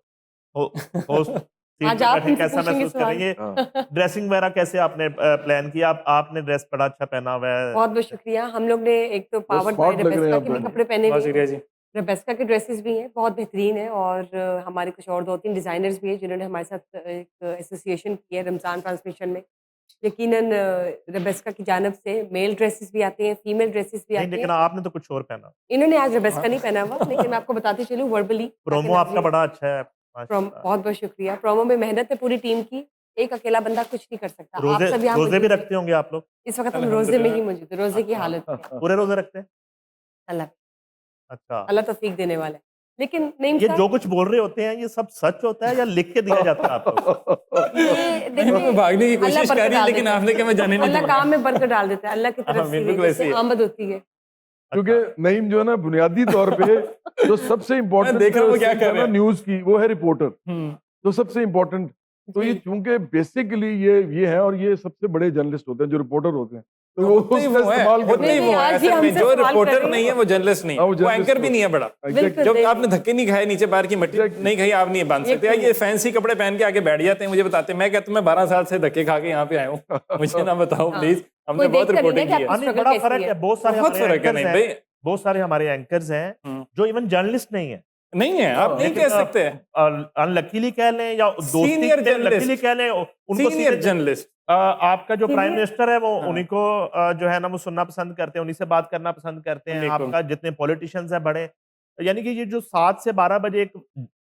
ہوسٹ سیٹ آج پہ آپ بیٹھے ان سے کیسا پوچھیں گے محسوس کر رہے ہیں, سوال. یہ ڈریسنگ وغیرہ کیسے آپ نے پلان کیا, آپ نے ڈریس بڑا اچھا پہنا ہوا ہے. بہت بہت شکریہ. ہم لوگ نے ایک تو پاورڈ smart بائی لگ رہے ہیں ریبیسکا آپ کے بھی دونوں. کپڑے پہنے بہت ہوئے شکریہ ہیں. جی. ریبیسکا کے ڈریسز بھی ہیں, بہت بہترین ہیں, اور ہمارے کچھ اور 2-3 ڈیزائنرز بھی ہیں جنہوں نے ہمارے ساتھ ایک ایسوسیشن کی ہے رمضان ٹرانسمیشن میں. یقیناً ریبیسکا کی جانب سے میل ڈریسز بھی آتے ہیں, فیمیل ڈریسز بھی نہیں, آتے لیکن ہیں. آپ نے تو کچھ اور پہنا. انہوں نے آج ریبیسکا نہیں پہنا ہوا, لیکن میں آپ کو بتاتی چلوں وربلی. پرومو آپ کا بڑا اچھا ہے, بہت بہت شکریہ. پرومو میں محنت ہے پوری ٹیم کی, ایک اکیلا بندہ کچھ نہیں کر سکتا. آپ روزے سب یہاں روزے بھی موجود ہیں. رکھتے ہوں گے آپ لوگ, اس وقت ہم روزے میں ہی موجود ہیں, روزے کی حالت میں. پورے روزے رکھتے ہیں. اللہ اچھا, اللہ توفیق دینے والا ہے. لیکن نعیم یہ صاحب, جو کچھ بول رہے ہوتے ہیں یہ سب سچ ہوتا ہے یا لکھ کے دیا جاتا ہے آپ کو؟ یہ دیکھیں بھاگنے کی اللہ کوشش برکت کر رہی ہے, ڈال لیکن دیتا آپ نے کہ میں جانے ہے. نہیں اللہ دوں گا. کام میں برکت ڈال دیتا ہے, اللہ کی طرف سے بالکل ایسے جس ہی سے ہے. آمد ہوتی ہے. کیونکہ نعیم جو ہے نا بنیادی طور پہ جو سب سے میں دیکھ رہا ہوں وہ کیا کر رہے ہیں. نیوز کی وہ ہے رپورٹر, ہوں. تو سب سے امپورٹنٹ. تو یہ جی. چونکہ بیسیکلی یہ ہے, اور یہ سب سے بڑے جرنلسٹ ہوتے ہیں جو رپورٹر ہوتے ہیں, تو وہ ہوتے اس ہی کا وہ ہے, استعمال ہوتے ہی نہیں، وہ ہے. آج ہی اصل ہم میں سے جو سوال کر رپورٹر رہے نہیں ہے وہ جرنلسٹ نہیں ہاں، وہ ہے, وہ اینکر بھی نہیں ہے بڑا. بالکل جب آپ نے دھکے نہیں کھائے نیچے باہر کی مٹی نہیں کھائی, آپ نہیں باندھ سکتے. یہ فینسی کپڑے پہن کے آگے بیٹھ جاتے ہیں, مجھے بتاتے ہیں. میں کہتا ہوں میں 12 سال سے دھکے کھا کے یہاں پہ آیا ہوں, مجھے نہ بتاؤ پلیز. ہم نے بہت رپورٹنگ کی ہے. ہاں نہیں, بڑا فرق ہے. بہت سارے بہت فرق ہے. نہیں بھائی, بہت سارے ہمارے اینکرز ہیں جو ایون جرنلسٹ نہیں ہیں. نہیں ہے, آپ نہیں کہہ سکتے. انلکیلی کہہ لیں یا دوستی سینئر لکیلی کہہ لیں, ان کو سینئر جرنلسٹ. آپ کا جو پرائم منسٹر ہے وہ ہاں. انہیں کو جو ہے نا وہ سننا پسند کرتے ہیں, انہیں سے بات کرنا پسند کرتے ہیں. آپ کا جتنے پولیٹیشینز ہیں بڑے, یعنی کہ یہ جو 7 سے 12 بجے ایک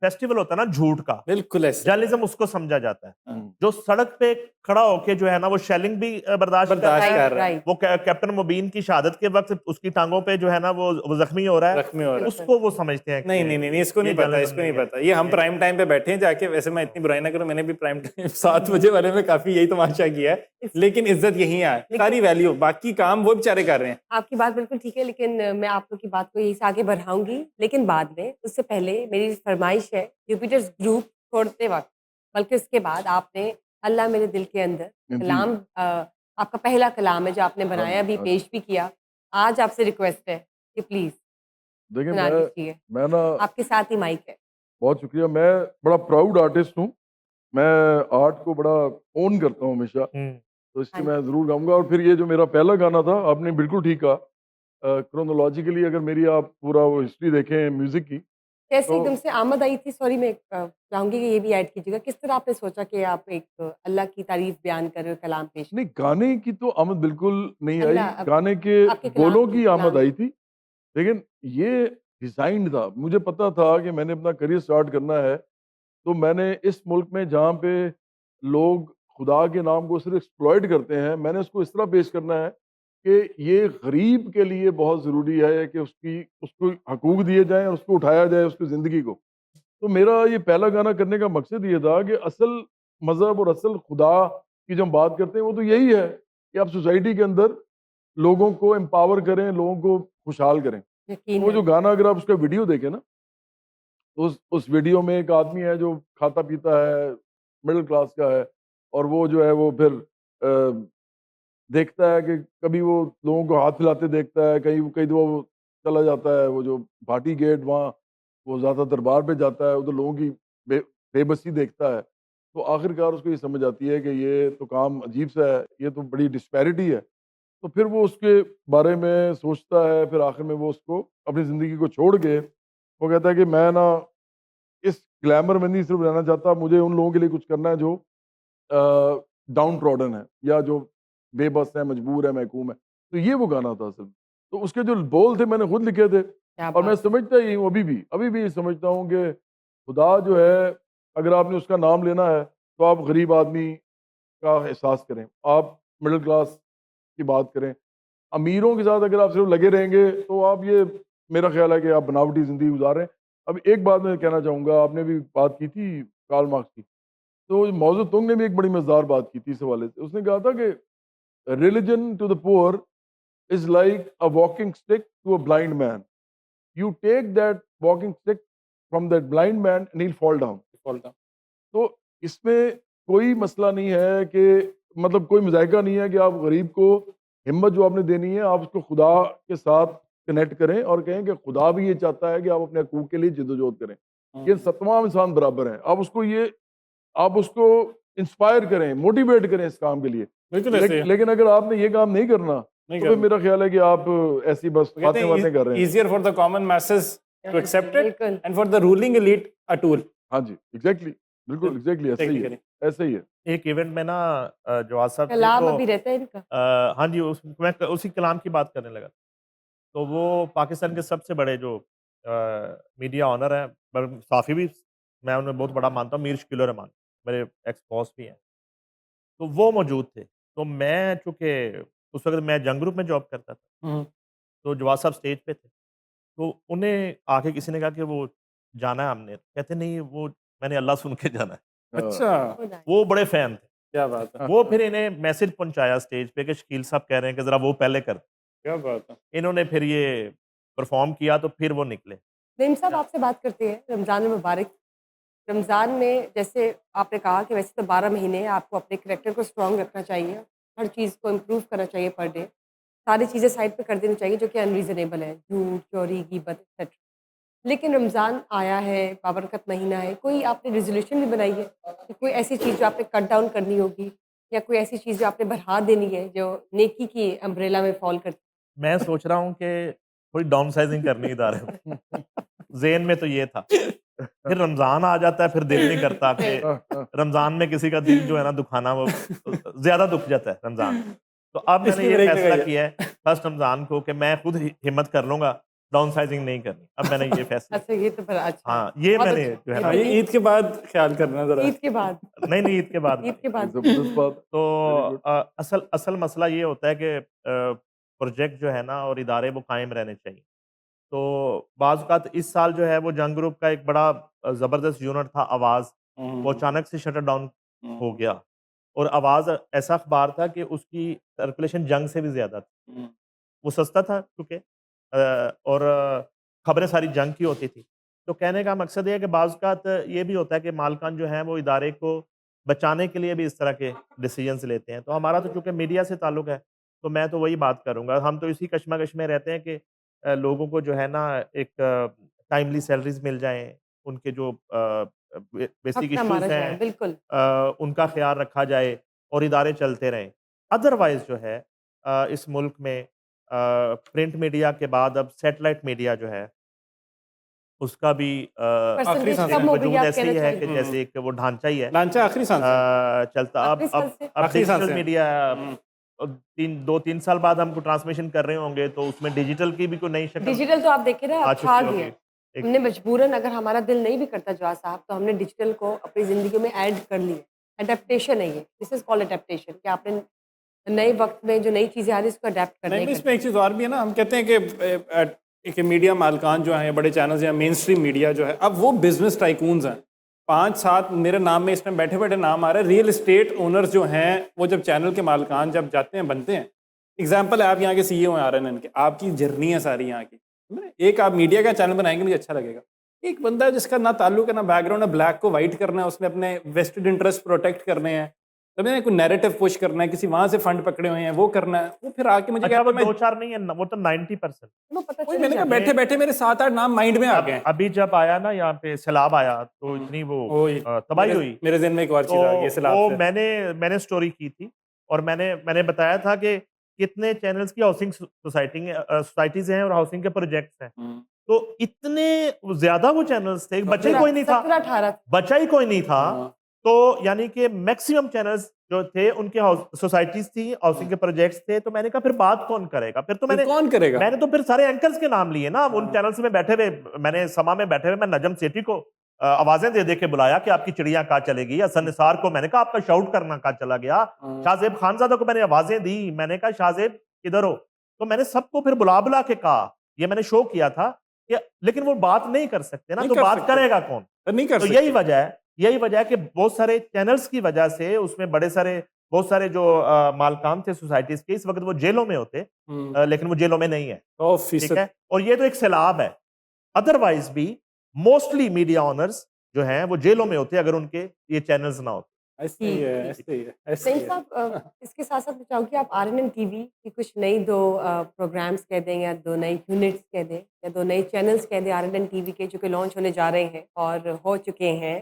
فیسٹیول ہوتا ہے نا جھوٹ کا, بالکل ایسے جرنلزم اس کو سمجھا جاتا ہے. جو سڑک پہ کھڑا ہو کے جو ہے نا وہ شیلنگ بھی برداشت کرتا ہے, وہ کیپٹن مبین کی شہادت کے وقت اس کی ٹانگوں پہ جو ہے نا وہ زخمی ہو رہا ہے, اس کو وہ سمجھتے ہیں. نہیں, اس کو نہیں پتا, اس کو نہیں پتا. یہ ہم پرائم ٹائم پہ بیٹھے ہیں جا کے. ویسے میں اتنی برائی نہ کروں, میں نے بھی پرائم ٹائم 7 بجے والے میں کافی یہی تماشا کیا ہے, لیکن عزت یہی ہے, ساری ویلیو, باقی کام وہ بیچارے کر رہے ہیں. آپ کی بات بالکل ٹھیک ہے, لیکن میں آپ لوگ کی بات کو یہی سے آگے بڑھاؤں گی, لیکن بعد میں. اس سے پہلے میری فرمائش ہے, جوپیٹرز گروپ چھوڑتے وقت, بلکہ اس کے بعد آپ نے اللہ میرے دل کے اندر کلام, آپ کا پہلا کلام ہے جو آپ نے بنایا بھی, پیش بھی کیا. آج آپ سے ریکویسٹ ہے کہ پلیز دیکھیں سنا دیجیے. میں نا آپ کے ساتھ ہی مائک ہے. بہت شکریہ. میں بڑا پراؤڈ آرٹسٹ ہوں, میں آرٹ کو بڑا اون کرتا ہوں ہمیشہ, تو اس لیے میں ضرور گاؤں گا. اور پھر یہ جو میرا پہلا گانا تھا, آپ نے بالکل ٹھیک کہا, کرونالوجیکلی اگر میری آپ پورا وہ ہسٹری دیکھیں میوزک کی, کیسے ایک دم سے آمد آئی تھی؟ سوری, میں چاہوں گی کہ یہ بھی ایڈ کیجیے گا, کس طرح آپ نے سوچا کہ آپ ایک اللہ کی تعریف بیان کر کلام پیش؟ نہیں, گانے کی تو آمد بالکل نہیں آئی, اللہ گانے کے آپ کے کلام بولوں کی کی آمد کلام. آئی تھی, لیکن یہ ڈیزائنڈ تھا. مجھے پتا تھا کہ میں نے اپنا کریئر سٹارٹ کرنا ہے, تو میں نے اس ملک میں جہاں پہ لوگ خدا کے نام کو صرف ایکسپلائٹ کرتے ہیں, میں نے اس کو اس طرح پیش کرنا ہے کہ یہ غریب کے لیے بہت ضروری ہے کہ اس کو حقوق دیے جائیں اور اس کو اٹھایا جائے, اس کی زندگی کو. تو میرا یہ پہلا گانا کرنے کا مقصد یہ تھا کہ اصل مذہب اور اصل خدا کی جو ہم بات کرتے ہیں وہ تو یہی ہے کہ آپ سوسائٹی کے اندر لوگوں کو امپاور کریں, لوگوں کو خوشحال کریں. وہ جو گانا اگر آپ اس کا ویڈیو دیکھیں نا, تو اس ویڈیو میں ایک آدمی ہے جو کھاتا پیتا ہے, مڈل کلاس کا ہے, اور وہ جو ہے وہ پھر دیکھتا ہے کہ کبھی وہ لوگوں کو ہاتھ پھیلاتے دیکھتا ہے, کئی دفعہ وہ چلا جاتا ہے وہ جو بھاٹی گیٹ, وہاں وہ زیادہ دربار پہ جاتا ہے, ادھر لوگوں کی بے بسی دیکھتا ہے. تو آخر کار اس کو یہ سمجھ آتی ہے کہ یہ تو کام عجیب سا ہے, یہ تو بڑی ڈسپیرٹی ہے. تو پھر وہ اس کے بارے میں سوچتا ہے, پھر آخر میں وہ اس کو اپنی زندگی کو چھوڑ کے وہ کہتا ہے کہ میں نا اس گلیمر میں نہیں صرف رہنا چاہتا, مجھے ان لوگوں کے لیے کچھ کرنا ہے جو ڈاؤن ٹراڈن ہے یا جو بے بس ہے, مجبور ہے, محکوم ہے. تو یہ وہ گانا تھا اصل. تو اس کے جو بول تھے میں نے خود لکھے تھے, اور میں سمجھتا ہی ہوں ابھی بھی سمجھتا ہوں کہ خدا جو ہے, اگر آپ نے اس کا نام لینا ہے تو آپ غریب آدمی کا احساس کریں, آپ مڈل کلاس کی بات کریں. امیروں کے ساتھ اگر آپ صرف لگے رہیں گے تو آپ, یہ میرا خیال ہے کہ آپ بناوٹی زندگی گزار رہے ہیں. اب ایک بات میں کہنا چاہوں گا, آپ نے بھی بات کی تھی کارل مارکس کی, تو موضوع تنگ نے بھی ایک بڑی مزدار بات کی تھی اس حوالے سے. اس نے کہا تھا کہ religion to the poor is like a walking stick to a blind man. You take that walking stick from that blind man and he'll fall down. تو اس میں کوئی مسئلہ نہیں ہے کہ مطلب کوئی مذائقہ نہیں ہے کہ آپ غریب کو ہمت جو آپ نے دینی ہے آپ اس کو خدا کے ساتھ کنیکٹ کریں اور کہیں کہ خدا بھی یہ چاہتا ہے کہ آپ اپنے حقوق کے لیے جدوجہد کریں. یہ تمام انسان برابر ہیں. آپ اس کو انسپائر کریں, موٹیویٹ کریں اس کام کے لیے. بالکل ایسے لیکن اگر آپ نے یہ کام نہیں کرنا تو پھر میرا خیال ہے کہ آپ ایسی بس باتیں کر رہے ہیں. Easier for the common masses to accept it بالکل. And for the ruling elite a tool. ہاں جی ایگزیکٹلی, بالکل ایگزیکٹلی ایسے ہی ہے, ایسے ہی ہے. ایک ایونٹ میں نا جواد صاحب کلام ابھی رہتا ہے ان کا. ہاں جی میں اسی کلام کی بات کرنے لگا. تو وہ پاکستان کے سب سے بڑے جو میڈیا آنر ہیں, صحافی بھی میں انہیں بہت بڑا مانتا ہوں, میر شکیل الرحمان میرے ایکس باس بھی ہیں, تو وہ موجود تھے. تو میں چونکہ اس وقت میں جنگ گروپ میں جاب کرتا تھا, تو جواد صاحب اسٹیج پہ تھے, تو انہیں آ کے کسی نے کہا کہ وہ جانا ہے ہم نے, کہتے نہیں وہ میں نے اللہ سن کے جانا ہے. اچھا وہ بڑے فین تھے. کیا بات ہے, وہ پھر انہیں میسج پہنچایا اسٹیج پہ کہ شکیل صاحب کہہ رہے ہیں کہ ذرا وہ پہلے کر. کیا بات ہے. انہوں نے پھر یہ پرفارم کیا تو پھر وہ نکلے. نعیم صاحب آپ سے بات کرتے ہیں رمضان المبارک. رمضان میں جیسے آپ نے کہا کہ ویسے تو 12 مہینے ہیں, آپ کو اپنے کریکٹر کو اسٹرانگ رکھنا چاہیے, ہر چیز کو امپروو کرنا چاہیے پر ڈے, ساری چیزیں سائڈ پہ کر دینی چاہیے جو کہ انریزنیبل ہے, جھوٹ چوری غیبت ایٹسیٹرا. لیکن رمضان آیا ہے, بابرکت مہینہ ہے, کوئی آپ نے ریزولوشن بھی بنائی ہے کہ کوئی ایسی چیز جو آپ نے کٹ ڈاؤن کرنی ہوگی, یا کوئی ایسی چیز جو آپ نے بڑھا دینی ہے جو نیکی کی امبریلا میں فال کرتی ہے؟ میں سوچ رہا ہوں کہ تھوڑی ڈاؤن سائزنگ کرنی ادارے میں. ذہن میں تو یہ تھا, پھر رمضان آ جاتا ہے, پھر دل نہیں کرتا کہ رمضان میں کسی کا دل جو ہے نا دکھانا, وہ زیادہ دکھ جاتا ہے رمضان. تو اب میں نے یہ فیصلہ کیا ہے فرسٹ رمضان کو کہ میں خود ہمت کر لوں گا, ڈاؤن سائزنگ نہیں کرنی. اب میں نے یہ فیصلہ, اچھا یہ تو بڑا اچھا. ہاں یہ میں نے جو ہے نا, یہ عید کے بعد خیال کرنا ذرا. عید کے بعد, نہیں عید کے بعد. عید کے بعد زبردست بات. تو اصل مسئلہ یہ ہوتا ہے کہ پروجیکٹ جو ہے نا اور ادارے وہ قائم رہنے چاہیے. تو بعض اوقات اس سال جو ہے وہ جنگ گروپ کا ایک بڑا زبردست یونٹ تھا آواز, وہ اچانک سے شٹر ڈاؤن ہو گیا. اور آواز ایسا اخبار تھا کہ اس کی سرکولیشن جنگ سے بھی زیادہ تھی. وہ سستا تھا کیونکہ اور خبریں ساری جنگ کی ہوتی تھی. تو کہنے کا مقصد یہ ہے کہ بعض اوقات یہ بھی ہوتا ہے کہ مالکان جو ہیں وہ ادارے کو بچانے کے لیے بھی اس طرح کے ڈیسیجنز لیتے ہیں. تو ہمارا تو چونکہ میڈیا سے تعلق ہے تو میں تو وہی بات کروں گا. ہم تو اسی کشمکش میں رہتے ہیں کہ لوگوں کو جو ہے نا ایک ٹائملی سیلریز مل جائیں, ان کے جو بیسک ایشوز ہیں بالکل ان کا خیال رکھا جائے اور ادارے چلتے رہیں. ادروائز جو ہے اس ملک میں پرنٹ میڈیا کے بعد اب سیٹلائٹ میڈیا جو ہے اس کا بھی وجود ایسے ہی ہے کہ جیسے ایک وہ ڈھانچہ ہی ہے, لانچا آخری سال چلتا. اب ڈیجیٹل میڈیا 2-3 سال بعد ہم کو ٹرانسمیشن کر رہے ہوں گے تو اس میں ڈیجیٹل کی بھی کوئی نئی شکل. ڈیجیٹل تو آپ دیکھیں نا اب چھا گیا. ہم نے مجبوراً, اگر ہمارا دل نہیں بھی کرتا جواد صاحب, تو ہم نے ڈیجیٹل کو اپنی زندگی میں ایڈ کر لی. اڈیپٹیشن ہے یہ, دس از کالڈ اڈیپٹیشن, کہ آپ نے نئے وقت میں جو نئی چیزیں آ رہی ہیں اس کو اڈیپٹ کرنا ہے. اس میں ایک چیز اور بھی ہے نا, ہم کہتے ہیں کہ میڈیا مالکان جو ہیں, بڑے چینلز ہیں, مین اسٹریم میڈیا جو ہے, اب وہ بزنس ٹائکونز ہیں. 5-7 میرے نام میں اس میں بیٹھے بیٹھے نام آ رہے ہیں. ریئل اسٹیٹ اونرز جو ہیں وہ جب چینل کے مالکان جب جاتے ہیں بنتے ہیں, ایگزامپل ہے آپ یہاں کے سی ای او آ رہے ہیں, ان کے آپ کی جرنی ہے ساری یہاں کی. ایک آپ میڈیا کا چینل بنائیں گے مجھے اچھا لگے گا. ایک بندہ جس کا نہ تعلق ہے نہ بیک گراؤنڈ ہے, بلیک کو وائٹ کرنا ہے, اس نے اپنے ویسٹڈ انٹرسٹ پروٹیکٹ کرنے ہیں, تب کوئی نیریٹو پش کرنا ہے, کسی وہاں سے فنڈ پکڑے ہوئے ہیں وہ کرنا ہے, وہ پھر آ کے مجھے 2-4 نہیں ہے, وہ تو 90%. میں نے کہا بیٹھے بیٹھے میرے 7-8 نام مائنڈ میں آ گئے. ابھی جب آیا نا یہاں پہ سیلاب آیا تو اتنی وہ تباہی ہوئی. میرے ذہن میں ایک اور چیز آ گئی سیلاب سے. میں نے اسٹوری کی تھی اور میں نے بتایا تھا کہ کتنے چینلز کی ہاؤسنگ سوسائٹیز ہیں اور ہاؤسنگ کے پروجیکٹس ہیں. تو اتنے زیادہ وہ چینلز تھے, بچا ہی کوئی نہیں تھا. تو یعنی کہ میکسیمم چینلز جو تھے ان کے سوسائٹیز تھی, ہاؤسنگ کے پروجیکٹس تھے. تو میں نے کہا پھر بات کون کرے گا, پھر تو کون کرے گا, میں نے تو پھر سارے اینکرز کے نام لیے نا. ان چینلز میں بیٹھے ہوئے, میں نے سما میں بیٹھے ہوئے میں نجم سیٹھی کو آوازیں دے کے بلایا کہ آپ کی چڑیاں کہاں چلے گی. حسن نثار کو میں نے کہا آپ کا شاؤٹ کرنا کہاں چلا گیا. شاہ زیب خانزادہ کو میں نے آوازیں دی, میں نے کہا شاہ زیب کدھر ہو. تو میں نے سب کو پھر بلا کے کہا, یہ میں نے شو کیا تھا کہ, لیکن وہ بات نہیں کر سکتے نا, تو بات کرے گا کون. تو یہی وجہ ہے کہ بہت سارے چینلز کی وجہ سے اس میں بہت سارے جو مالکان تھے سوسائٹیز کے, اس وقت وہ جیلوں میں ہوتے, لیکن وہ جیلوں میں نہیں ہے. ٹھیک ہے, اور یہ تو ایک سیلاب ہے. ادروائز بھی موسٹلی میڈیا آنرز جو ہیں وہ جیلوں میں ہوتے اگر ان کے یہ چینلز نہ ہوتے. ایسے ہی ہے، ایسے ہی ہے، ایسے ہی سعید ہے۔ صاحب اس کے ساتھ ساتھ میں چاہوں کہ آپ RNN TV کی کچھ نئی 2 پروگرامس کہہ دیں یا 2 نئی یونٹس کہہ دیں یا 2 نئے چینلز کہہ دیں RNN TV کے جو کہ لانچ ہونے جا رہے ہیں اور ہو چکے ہیں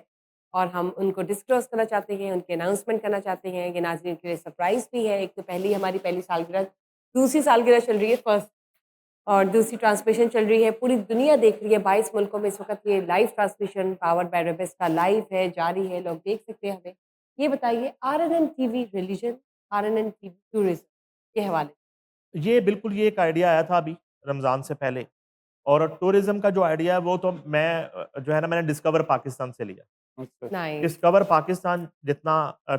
اور ہم ان کو ڈسکلوز کرنا چاہتے ہیں، ان کی اناؤنسمنٹ کرنا چاہتے ہیں. یہ ناظرین کے لیے سرپرائز بھی ہے. ایک تو ہماری پہلی سالگرہ، دوسری سالگرہ چل رہی ہے فرسٹ، اور دوسری ٹرانسمیشن چل رہی ہے، پوری دنیا دیکھ رہی ہے. 22 ملکوں میں اس وقت یہ لائیو ٹرانسمیشن پاورڈ بائی ریبس کا لائیو ہے، جاری ہے، لوگ دیکھ سکتے ہیں ہمیں. یہ بتائیے RNN TV religion, RNN TV tourism کے حوالے یہ بالکل یہ ایک آئیڈیا آیا تھا ابھی رمضان سے پہلے، اور ٹورزم کا جو آئیڈیا ہے وہ تو میں جو ہے نا میں نے ڈسکور پاکستان سے لیا. اچھا۔ نائس. ڈسکور پاکستان جتنا